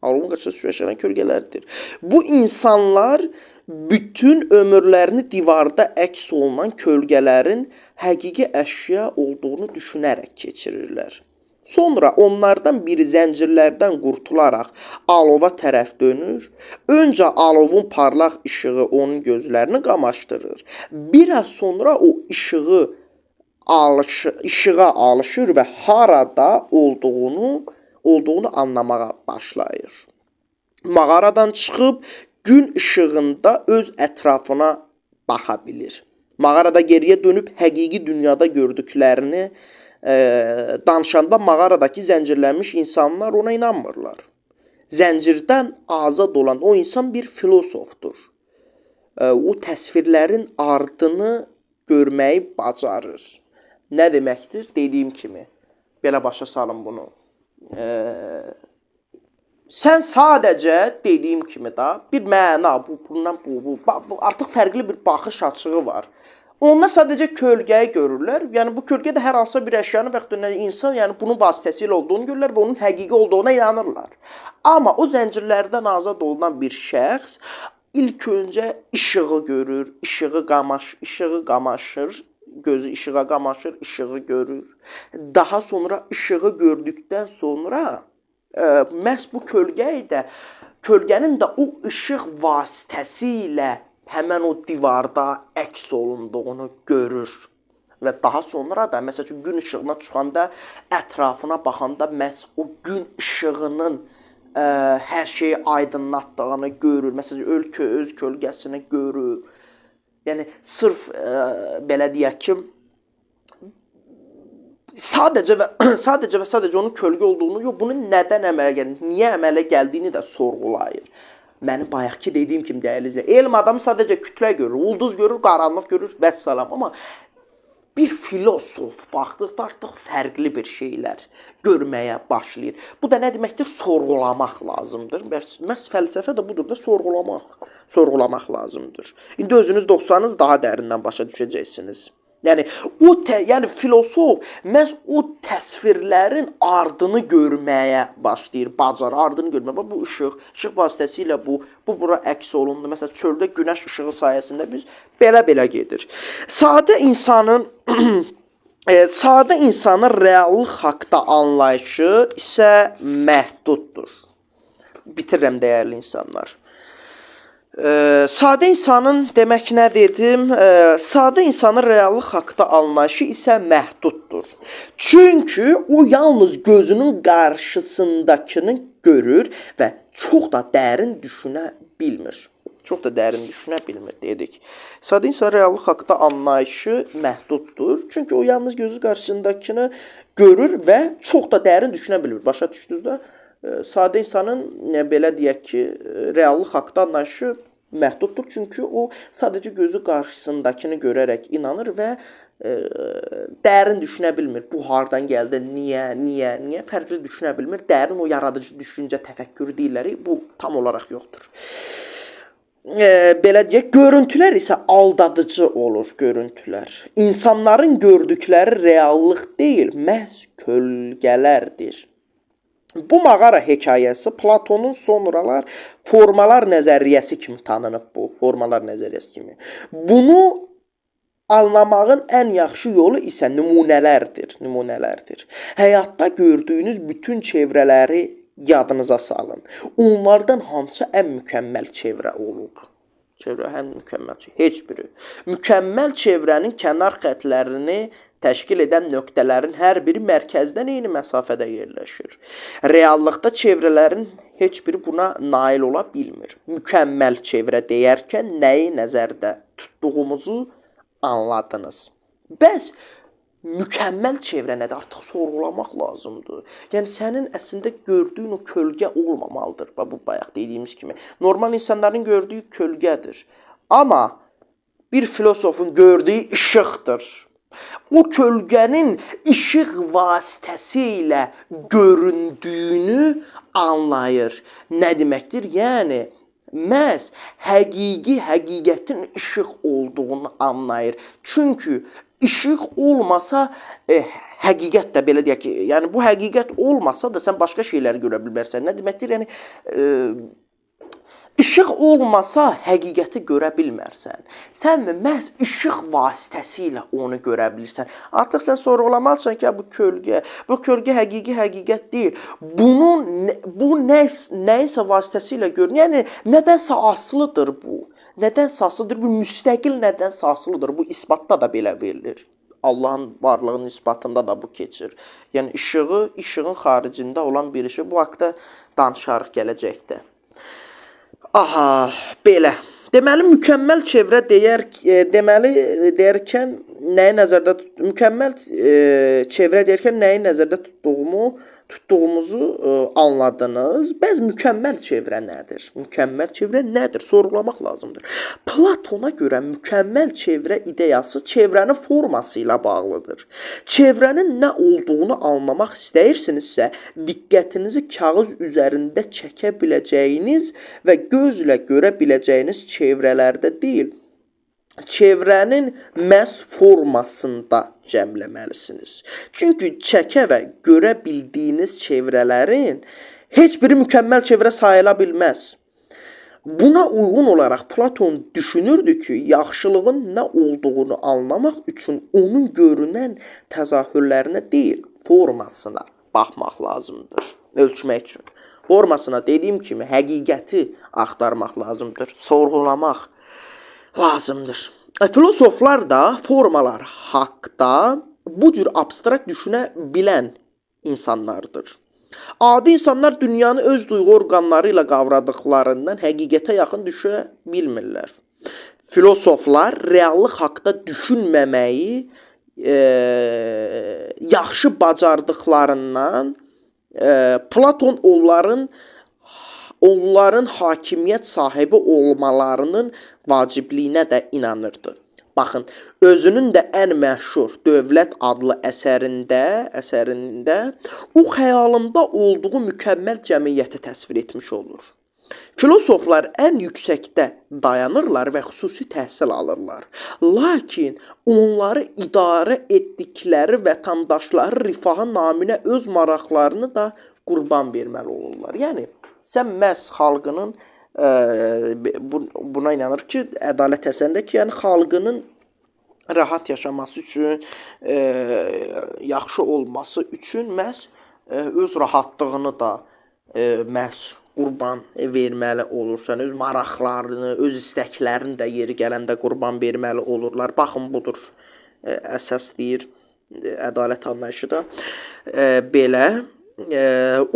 Alovun qarşısına tutulmuş əşyaların kölgələridir. Bu insanlar bütün ömürlərini divarda əks olunan kölgələrin həqiqi əşya olduğunu düşünərək keçirirlər. Sonra onlardan biri zəncirlərdən qurtularaq alova tərəf dönür. Öncə alovun parlaq işığı onun gözlərini qamaşdırır. Biraz sonra o işığa alışır və harada olduğunu anlamağa başlayır. Mağaradan çıxıb gün işığında öz ətrafına baxa bilir. Mağarada geriyə dönüb həqiqi dünyada gördüklərini danışanda mağaradakı zəncirlənmiş insanlar ona inanmırlar. Zəncirdən azad olan o insan bir filosofdur. O təsvirlərin ardını görməyi bacarır. Nə deməkdir? Dediyim kimi. Belə başa salın bunu. Sən sadəcə dediyim kimi da bir məna, bundan bu artıq fərqli bir baxış açığı var. Onlar sadəcə kölgəyi görürlər. Yəni bu kölgə də hər hansısa bir əşyanın və yaxud da insan, yəni bunun vasitəsilə olduğunu görürlər və onun həqiqi olduğuna inanırlar. Amma o zəncirlərdən azad olunan bir şəxs ilk öncə işığı görür, işığı qamaşır, gözü işığa qamaşır, işığı görür. Daha sonra işığı gördükdən sonra məhz bu kölgənin də o işıq vasitəsilə həmən o divarda əks olunduğunu görür. Və daha sonra da, məsəl üçün, gün işığına çıxanda, ətrafına baxanda məhz o gün işığının hər şeyi aydınlatdığını görür. Məsələn, ölkə öz kölgəsini görür. Yəni sırf belə deyək ki, sadəcə və sadəcə onun kölgə olduğunu, yox, bunun nədən əmələ gəldiyini, niyə əmələ gəldiyini də sorğulayır. Mənim bayaqki dediyim kimi dəyərli izləyicilər, elm adamı sadəcə kütlə görür, ulduz görür, qaranlıq görür, vəssalam. Amma bir filosof baxdıqda artıq fərqli bir şeylər görməyə başlayır. Bu da nə deməkdir? Sorğulamaq lazımdır. Məhz fəlsəfə də budur da, sorğulamaq lazımdır. İndi özünüz də oxusanız daha dərindən başa düşəcəksiniz. Yəni filosof məhz o təsvirlərin ardını görməyə başlayır, bacarır, ardını görməyə. Bu işıq vasitəsilə bura əks olundu. Məsələn, çöldə günəş işığı sayəsində biz belə gedir. Sadə insanın reallıq haqqda anlayışı isə məhduddur. Bitirirəm dəyərli insanlar. Sadə insanın demək nə dedim? Sadə insanın reallıq haqqda anlayışı isə məhduddur. Çünki o yalnız gözünün qarşısındakını görür və çox da dərin düşünə bilmir. Dedik. Sadə insan reallıq haqqda anlayışı məhduddur. Çünki o yalnız gözü qarşısındakını görür və çox da dərin düşünə bilmir. Başa düşdünüz də? Sadə insanın belə deyək ki, reallıq haqqda anlayışı məhduddur. Çünki o sadəcə gözü qarşısındakını görərək inanır və dərin düşünə bilmir. Bu hardan gəldi, niyə fərqli düşünə bilmir. Dərin o yaradıcı düşüncə, təfəkkür deyirlər, bu tam olaraq yoxdur. Belə deyək, görüntülər isə aldadıcı olur, görüntülər. İnsanların gördükləri reallıq deyil, məhz kölgələrdir. Bu mağara hekayəsi Platonun sonralar formalar nəzəriyyəsi kimi tanınıb bu. Bunu anlamağın ən yaxşı yolu isə nümunələrdir. Həyatda gördüyünüz bütün çevrələri yadınıza salın. Onlardan hansı ən mükəmməl çevrə olur? Heç biri. Mükəmməl çevrənin kənar xətlərini təşkil edən nöqtələrin hər biri mərkəzdən eyni məsafədə yerləşir. Reallıqda çevrələrin heç biri buna nail ola bilmir. Mükəmməl çevrə deyərkən nəyi nəzərdə tutduğumuzu anladınız. Bəs mükəmməl çevrə nədir? Artıq sorğulamaq lazımdır. Yəni sənin əslində gördüyün o kölgə olmamalıdır. Bu bayaq dediyimiz kimi. Normal insanların gördüyü kölgədir. Amma bir filosofun gördüyü işıqdır. O kölgənin işıq vasitəsilə göründüyünü anlayır. Nə deməkdir? Yəni məhz həqiqətin işıq olduğunu anlayır. Çünki işıq olmasa həqiqət də belə deyək ki, yəni bu həqiqət olmasa da sən başqa şeyləri görə bilmərsən. Nə deməkdir? Yəni işıq olmasa həqiqəti görə bilmərsən. Sən məhz işıq vasitəsilə onu görə bilirsən. Artıq sən sorğulamalısan ki, bu kölgə həqiqət deyil. Bu nəyisə vasitəsilə görünür. Yəni nədənsə asılıdır bu. Bu müstəqil nədənsə asılıdır. Bu isbatda da belə verilir. Allahın varlığının isbatında da bu keçir. Yəni işığın xaricində olan bir işi. Bu haqda danışarıq gələcəkdə. Aha, belə. Deməli, mükəmməl çevrə deyərkən nəyi nəzərdə tutduğumuzu anladınız. Bəs mükəmməl çevrə nədir? Sorğulamaq lazımdır. Platona görə mükəmməl çevrə ideyası çevrənin forması ilə bağlıdır. Çevrənin nə olduğunu anlamaq istəyirsinizsə, diqqətinizi kağız üzərində çəkə biləcəyiniz və gözlə görə biləcəyiniz çevrələrdə deyil, çevrənin məhz formasında cəmləməlisiniz. Çünki çəkə və görə bildiyiniz çevrələrin heç biri mükəmməl çevrə sayıla bilməz. Buna uyğun olaraq Platon düşünürdü ki, yaxşılığın nə olduğunu anlamaq üçün onun görünən təzahürlərinə deyil, formasına baxmaq lazımdır, ölçmək üçün. Formasına dediyim kimi həqiqəti axtarmaq lazımdır, sorğulamaq lazımdır. Filosoflar da formalar haqqda bu cür abstrakt düşünə bilən insanlardır. Adi insanlar dünyanı öz duyğu orqanları ilə qavradıqlarından həqiqətə yaxın düşə bilmirlər. Filosoflar reallıq haqqında düşünməməyi yaxşı bacardıqlarından Platon onların hakimiyyət sahibi olmalarının vacibliyinə də inanırdı. Baxın, özünün də ən məşhur Dövlət adlı əsərində o xəyalında olduğu mükəmməl cəmiyyəti təsvir etmiş olur. Filosoflar ən yüksəkdə dayanırlar və xüsusi təhsil alırlar. Lakin onları idarə etdikləri vətəndaşları rifahı naminə öz maraqlarını da qurban verməli olurlar. Yəni, sən məhz xalqının buna inanır ki, ədalət əsərində ki, yəni xalqının rahat yaşaması üçün, yaxşı olması üçün məhz öz rahatlığını da məhz qurban verməli olursan, öz maraqlarını, öz istəklərini də yeri gələndə qurban verməli olurlar. Baxın, budur əsas deyir ədalət anlayışı da belə.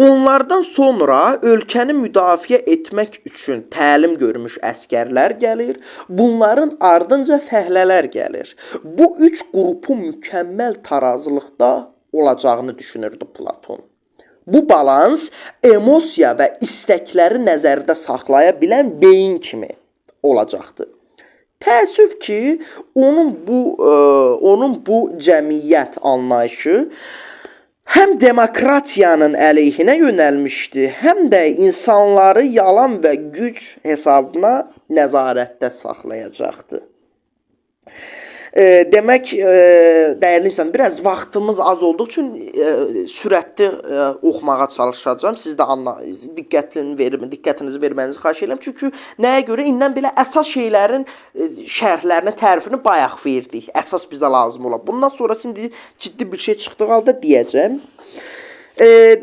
Onlardan sonra ölkəni müdafiə etmək üçün təlim görmüş əskərlər gəlir, bunların ardınca fəhlələr gəlir. Bu üç qrupun mükəmməl tarazılıqda olacağını düşünürdü Platon. Bu balans emosiya və istəkləri nəzərdə saxlaya bilən beyin kimi olacaqdı. Təəssüf ki, onun bu cəmiyyət anlayışı həm demokratiyanın əleyhinə yönəlmişdi, həm də insanları yalan və güc hesabına nəzarətdə saxlayacaqdı. Demək, dəyərli insan, biraz vaxtımız az olduğu üçün sürətli oxumağa çalışacağım. Siz də diqqətinizi vermənizi xahiş edirəm. Çünki nəyə görə? İndən belə əsas şeylərin şərhlərini, tərifini bayaq verdik. Əsas bizə lazım ola. Bundan sonra indi ciddi bir şey çıxdığı halda deyəcəm.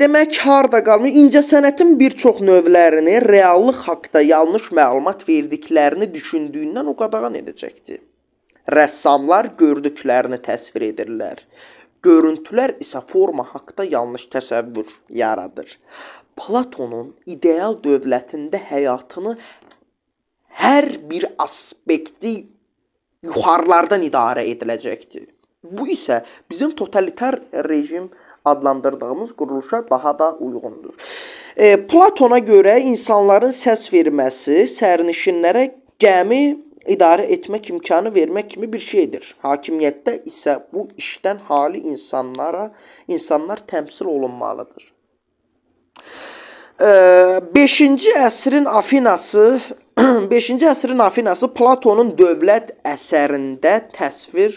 Demək, harda qalmış? İncəsənətin bir çox növlərini reallıq haqqında yanlış məlumat verdiklərini düşündüyündən o qadağan edəcəkdir. Rəssamlar gördüklərini təsvir edirlər. Görüntülər isə forma haqqında yanlış təsəvvür yaradır. Platonun ideal dövlətində həyatını hər bir aspekti yuxarılardan idarə ediləcəkdir. Bu isə bizim totalitar rejim adlandırdığımız quruluşa daha da uyğundur. Platona görə insanların səs verməsi sərnişinlərə gəmi idarə etmək imkanı vermək kimi bir şeydir. Hakimiyyətdə isə bu işdən hali insanlar təmsil olunmalıdır. 5-ci əsrin Afinası Platonun Dövlət əsərində təsvir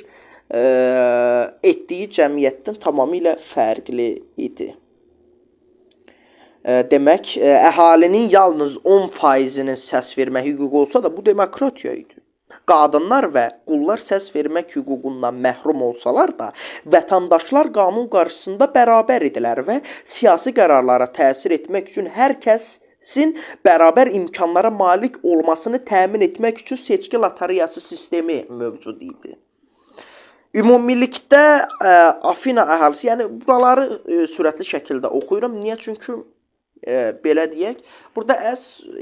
etdiyi cəmiyyətdən tamamilə fərqli idi. Demək, əhalinin yalnız 10%-nin səs vermə hüququ olsa da bu demokratiya idi. Qadınlar və qullar səs vermək hüququndan məhrum olsalar da, vətəndaşlar qanun qarşısında bərabər idilər və siyasi qərarlara təsir etmək üçün hər kəsin bərabər imkanlara malik olmasını təmin etmək üçün seçki lotereyası sistemi mövcud idi. Ümumilikdə Afina əhalisi, yəni buraları sürətli şəkildə oxuyuram. Niyə? Çünki belə deyək, burada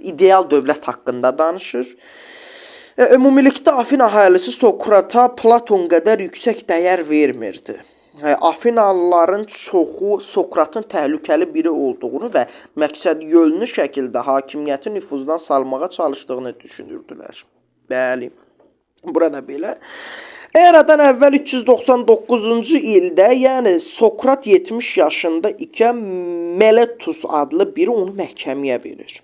ideal dövlət haqqında danışır. Ümumilikdə Afina əhalisi Sokrata Platon qədər yüksək dəyər vermirdi. Afinalıların çoxu Sokratın təhlükəli biri olduğunu və məqsəd yönlü şəkildə hakimiyyəti nüfuzdan salmağa çalışdığını düşünürdülər. Bəli, burada belə. Eradan əvvəl 399-cu ildə, yəni Sokrat 70 yaşında ikən Meletus adlı biri onu məhkəməyə verir.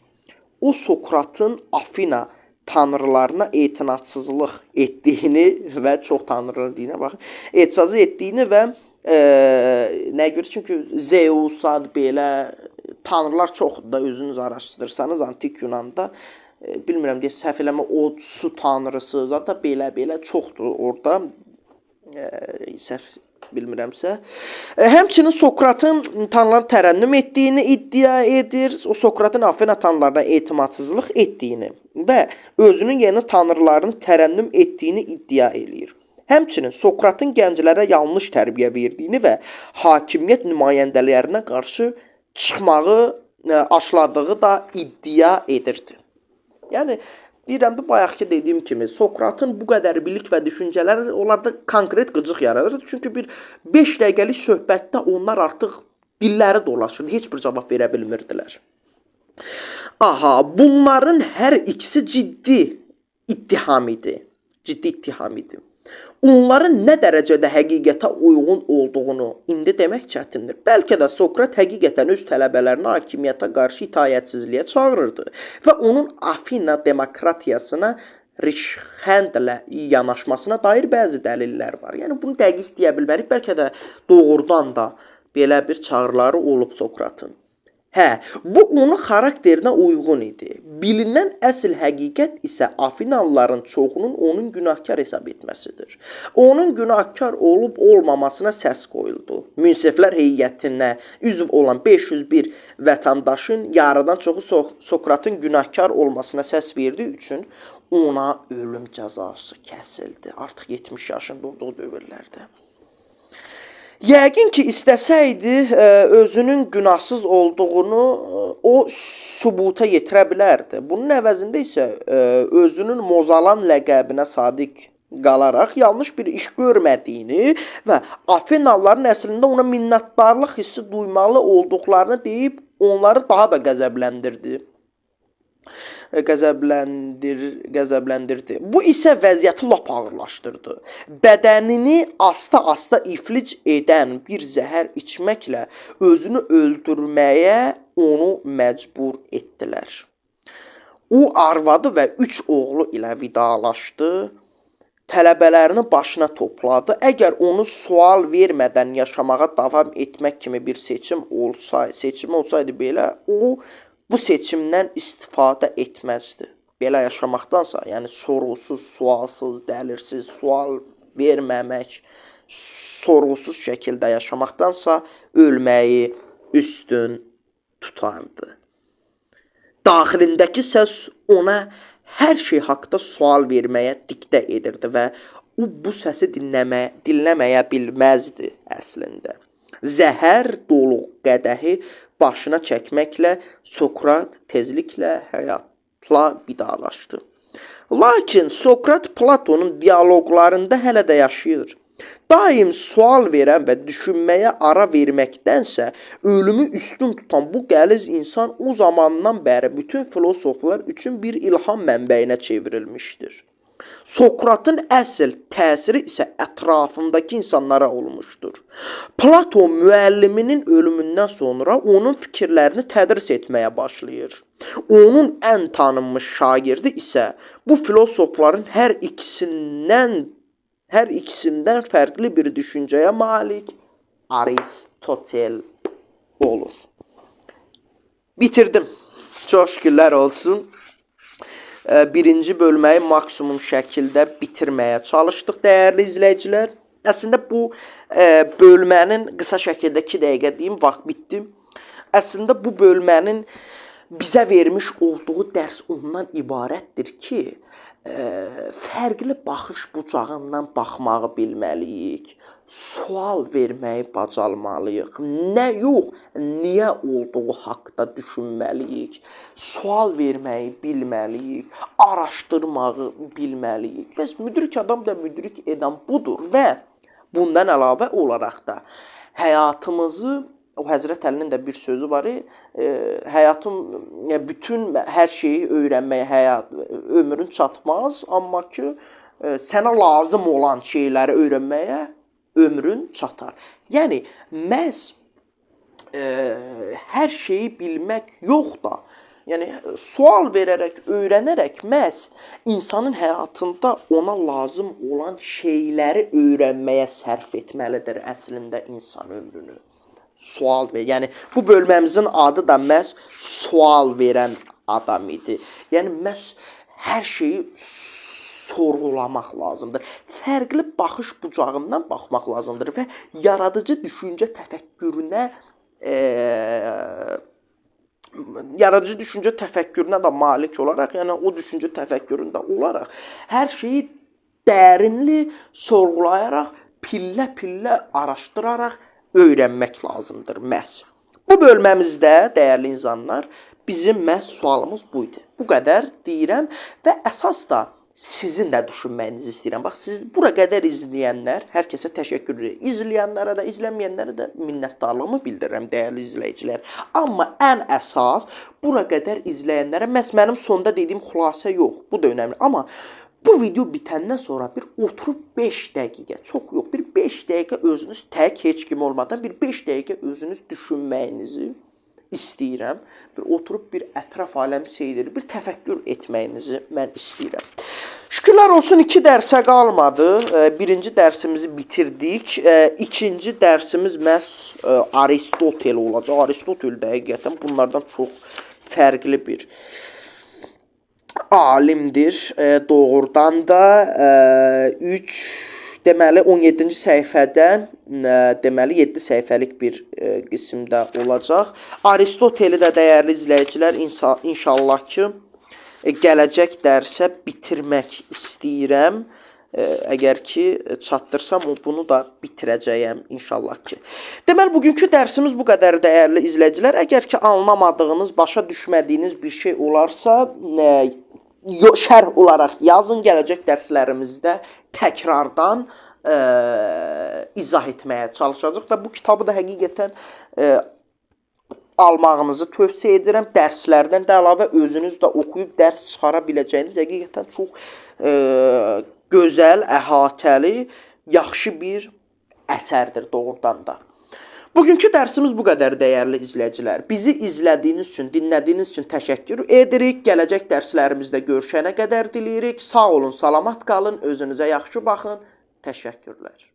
O Sokratın Afina tanrılarına etinadsızlıq etdiyini və çox tanrılar deyinə baxın, etiraz etdiyini və nə görə? Çünki Zeusad belə tanrılar çoxdur da, özünüz araşdırırsanız antik Yunanda, bilmirəm deyə səhv eləmə, o su tanrısı zaten belə çoxdur orada, səhv bilmirəmsə. Həmçinin Sokratın tanrıları tərənnüm etdiyini iddia edir. O Sokratın Afina tanrılarına etimadsızlıq etdiyini və özünün yeni tanrılarını tərənnüm etdiyini iddia eləyir. Həmçinin Sokratın gənclərə yanlış tərbiyə verdiyini və hakimiyyət nümayəndələrinə qarşı çıxmağı aşladığı da iddia edirdi. Yəni deyirəm də bayaqki dediyim kimi Sokratın bu qədər bilik və düşüncələri onlarda konkret qıcıq yaradır. Çünki bir 5 dəqiqəlik söhbətdə onlar artıq dilləri dolaşırdı, heç bir cavab verə bilmirdilər. Aha, bunların hər ikisi ciddi ittiham idi. Onların nə dərəcədə həqiqətə uyğun olduğunu indi demək çətindir. Bəlkə də Sokrat həqiqətən öz tələbələrini hakimiyyətə qarşı itaətsizliyə çağırırdı və onun Afina demokratiyasına rişxəndlə yanaşmasına dair bəzi dəlillər var. Yəni bunu dəqiq deyə bilmərik. Bəlkə də doğrudan da belə bir çağrıları olub Sokratın. Bu onun xarakterinə uyğun idi. Bilinən əsl həqiqət isə Afinalıların çoxunun onun günahkar hesab etməsidir. Onun günahkar olub olmamasına səs qoyuldu. Münsiflər heyətinə üzv olan 501 vətəndaşın yarıdan çoxu Sokratın günahkar olmasına səs verdiyi üçün ona ölüm cəzası kəsildi. Artıq 70 yaşında olduğu dövrlərdə. Yəqin ki, istəsəydi özünün günahsız olduğunu o sübuta yetirə bilərdi. Bunun əvəzində isə özünün Mozalan ləqəbinə sadiq qalaraq yanlış bir iş görmədiyini və Afinalıların əslində ona minnətdarlıq hissi duymalı olduqlarını deyib onları daha da qəzəbləndirdi. Bu isə vəziyyəti lap ağırlaşdırdı. Bədənini asta-asta iflic edən bir zəhər içməklə özünü öldürməyə onu məcbur etdilər. O arvadı və 3 oğlu ilə vidalaşdı. Tələbələrini başına topladı. Əgər onu sual vermədən yaşamağa davam etmək kimi bir seçim olsaydı belə, o bu seçimdən istifadə etməzdi. Belə yaşamaqdansa, yəni sorğusuz, sualsız, dəlirsiz, sual verməmək, sorğusuz şəkildə yaşamaqdansa ölməyi üstün tutardı. Daxilindəki səs ona hər şey haqda sual verməyə diktə edirdi və o bu səsi dinləməyə bilməzdi əslində. Zəhər dolu qədəhi başına çəkməklə Sokrat tezliklə həyatla vidalaşdı. Lakin Sokrat Platonun dialoqlarında hələ də yaşayır. Daim sual verən və düşünməyə ara verməkdənsə ölümü üstün tutan bu qəliz insan o zamandan bəri bütün filosoflar üçün bir ilham mənbəyinə çevrilmişdir. Sokratın əsl təsiri isə ətrafındakı insanlara olmuşdur. Platon müəlliminin ölümündən sonra onun fikirlərini tədris etməyə başlayır. Onun ən tanınmış şagirdi isə bu filosofların hər ikisindən fərqli bir düşüncəyə malik Aristotel olur. Bitirdim. Çox şükürlər olsun. Birinci bölməyi maksimum şəkildə bitirməyə çalışdıq, dəyərli izləyicilər. Əslində bu bölmənin qısa şəkildə 2 dəqiqə deyim, vaxt bitdi. Əslində bu bölmənin bizə vermiş olduğu dərs ondan ibarətdir ki, fərqli baxış bucağından baxmağı bilməliyik. Sual verməyi bacarmalıyıq. Nə yox, niyə olduğu haqda düşünməliyik. Sual verməyi bilməliyik. Araşdırmağı bilməliyik. Bəs müdrik adam da müdrik edən budur və bundan əlavə olaraq da həyatımızı, o Həzrət Əlinin də bir sözü var, bütün hər şeyi öyrənməyə ömrün çatmaz, amma ki sənə lazım olan şeyləri öyrənməyə ömrün çatar. Yəni, məhz hər şeyi bilmək yox da, yəni sual verərək, öyrənərək məhz insanın həyatında ona lazım olan şeyləri öyrənməyə sərf etməlidir əslində insan ömrünü. Sual ver. Yəni bu bölməmizin adı da məhz sual verən adam idi. Yəni məhz hər şeyi sorğulamaq lazımdır. Fərqli baxış bucağından baxmaq lazımdır və yaradıcı düşüncə təfəkkürünə də malik olaraq, yəni o düşüncə təfəkküründə olaraq hər şeyi dərinli sorğulayaraq, pillə-pillə araşdıraraq öyrənmək lazımdır məhz. Bu bölməmizdə, dəyərli insanlar, bizim məhz sualımız bu idi. Bu qədər deyirəm və əsas da sizin də düşünməyinizi istəyirəm. Bax, siz bura qədər izləyənlər, hər kəsə təşəkkür edirəm. İzləyənlərə də, izləməyənlərə də minnətdarlığımı bildirirəm, dəyərli izləyicilər. Amma ən əsas, bura qədər izləyənlərə məhz mənim sonda dediyim xülasə yox, bu da önəmli. Amma bu video bitəndən sonra bir oturub 5 dəqiqə, çox yox, bir 5 dəqiqə özünüz tək, heç kim olmadan bir 5 dəqiqə özünüz düşünməyinizi istəyirəm. Bir oturub bir ətraf aləmi seyr edib, bir təfəkkür etməyinizi mən istəyirəm. Şükürlər olsun 2 dərsə qalmadı. Birinci dərsimizi bitirdik. İkinci dərsimiz məhz Aristotel olacaq. Aristotel də həqiqətən bunlardan çox fərqli bir alimdir. Doğrudan da 17-ci səhifədən deməli 7 səhifəlik bir qismdə olacaq. Aristoteli də dəyərli izləyicilər inşallah ki gələcək dərsə bitirmək istəyirəm. Əgər ki çatdırsam bunu da bitirəcəyəm inşallah ki. Deməli bugünkü dərsimiz bu qədər dəyərli izləyicilər. Əgər ki anlamadığınız, başa düşmədiyiniz bir şey olarsa şərh olaraq yazın, gələcək dərslərimizdə təkrardan izah etməyə çalışacaq və bu kitabı da həqiqətən almağınızı tövsiyə edirəm. Dərslərdən də əlavə özünüz də oxuyub dərs çıxara biləcəyiniz həqiqətən çox gözəl, əhatəli, yaxşı bir əsərdir doğrudan da. Bugünkü dərsimiz bu qədər dəyərli izləyicilər. Bizi izlədiyiniz üçün, dinlədiyiniz üçün təşəkkür edirik. Gələcək dərslərimizdə görüşənə qədər diləyirik. Sağ olun, salamat qalın, özünüzə yaxşı baxın. Təşəkkürlər.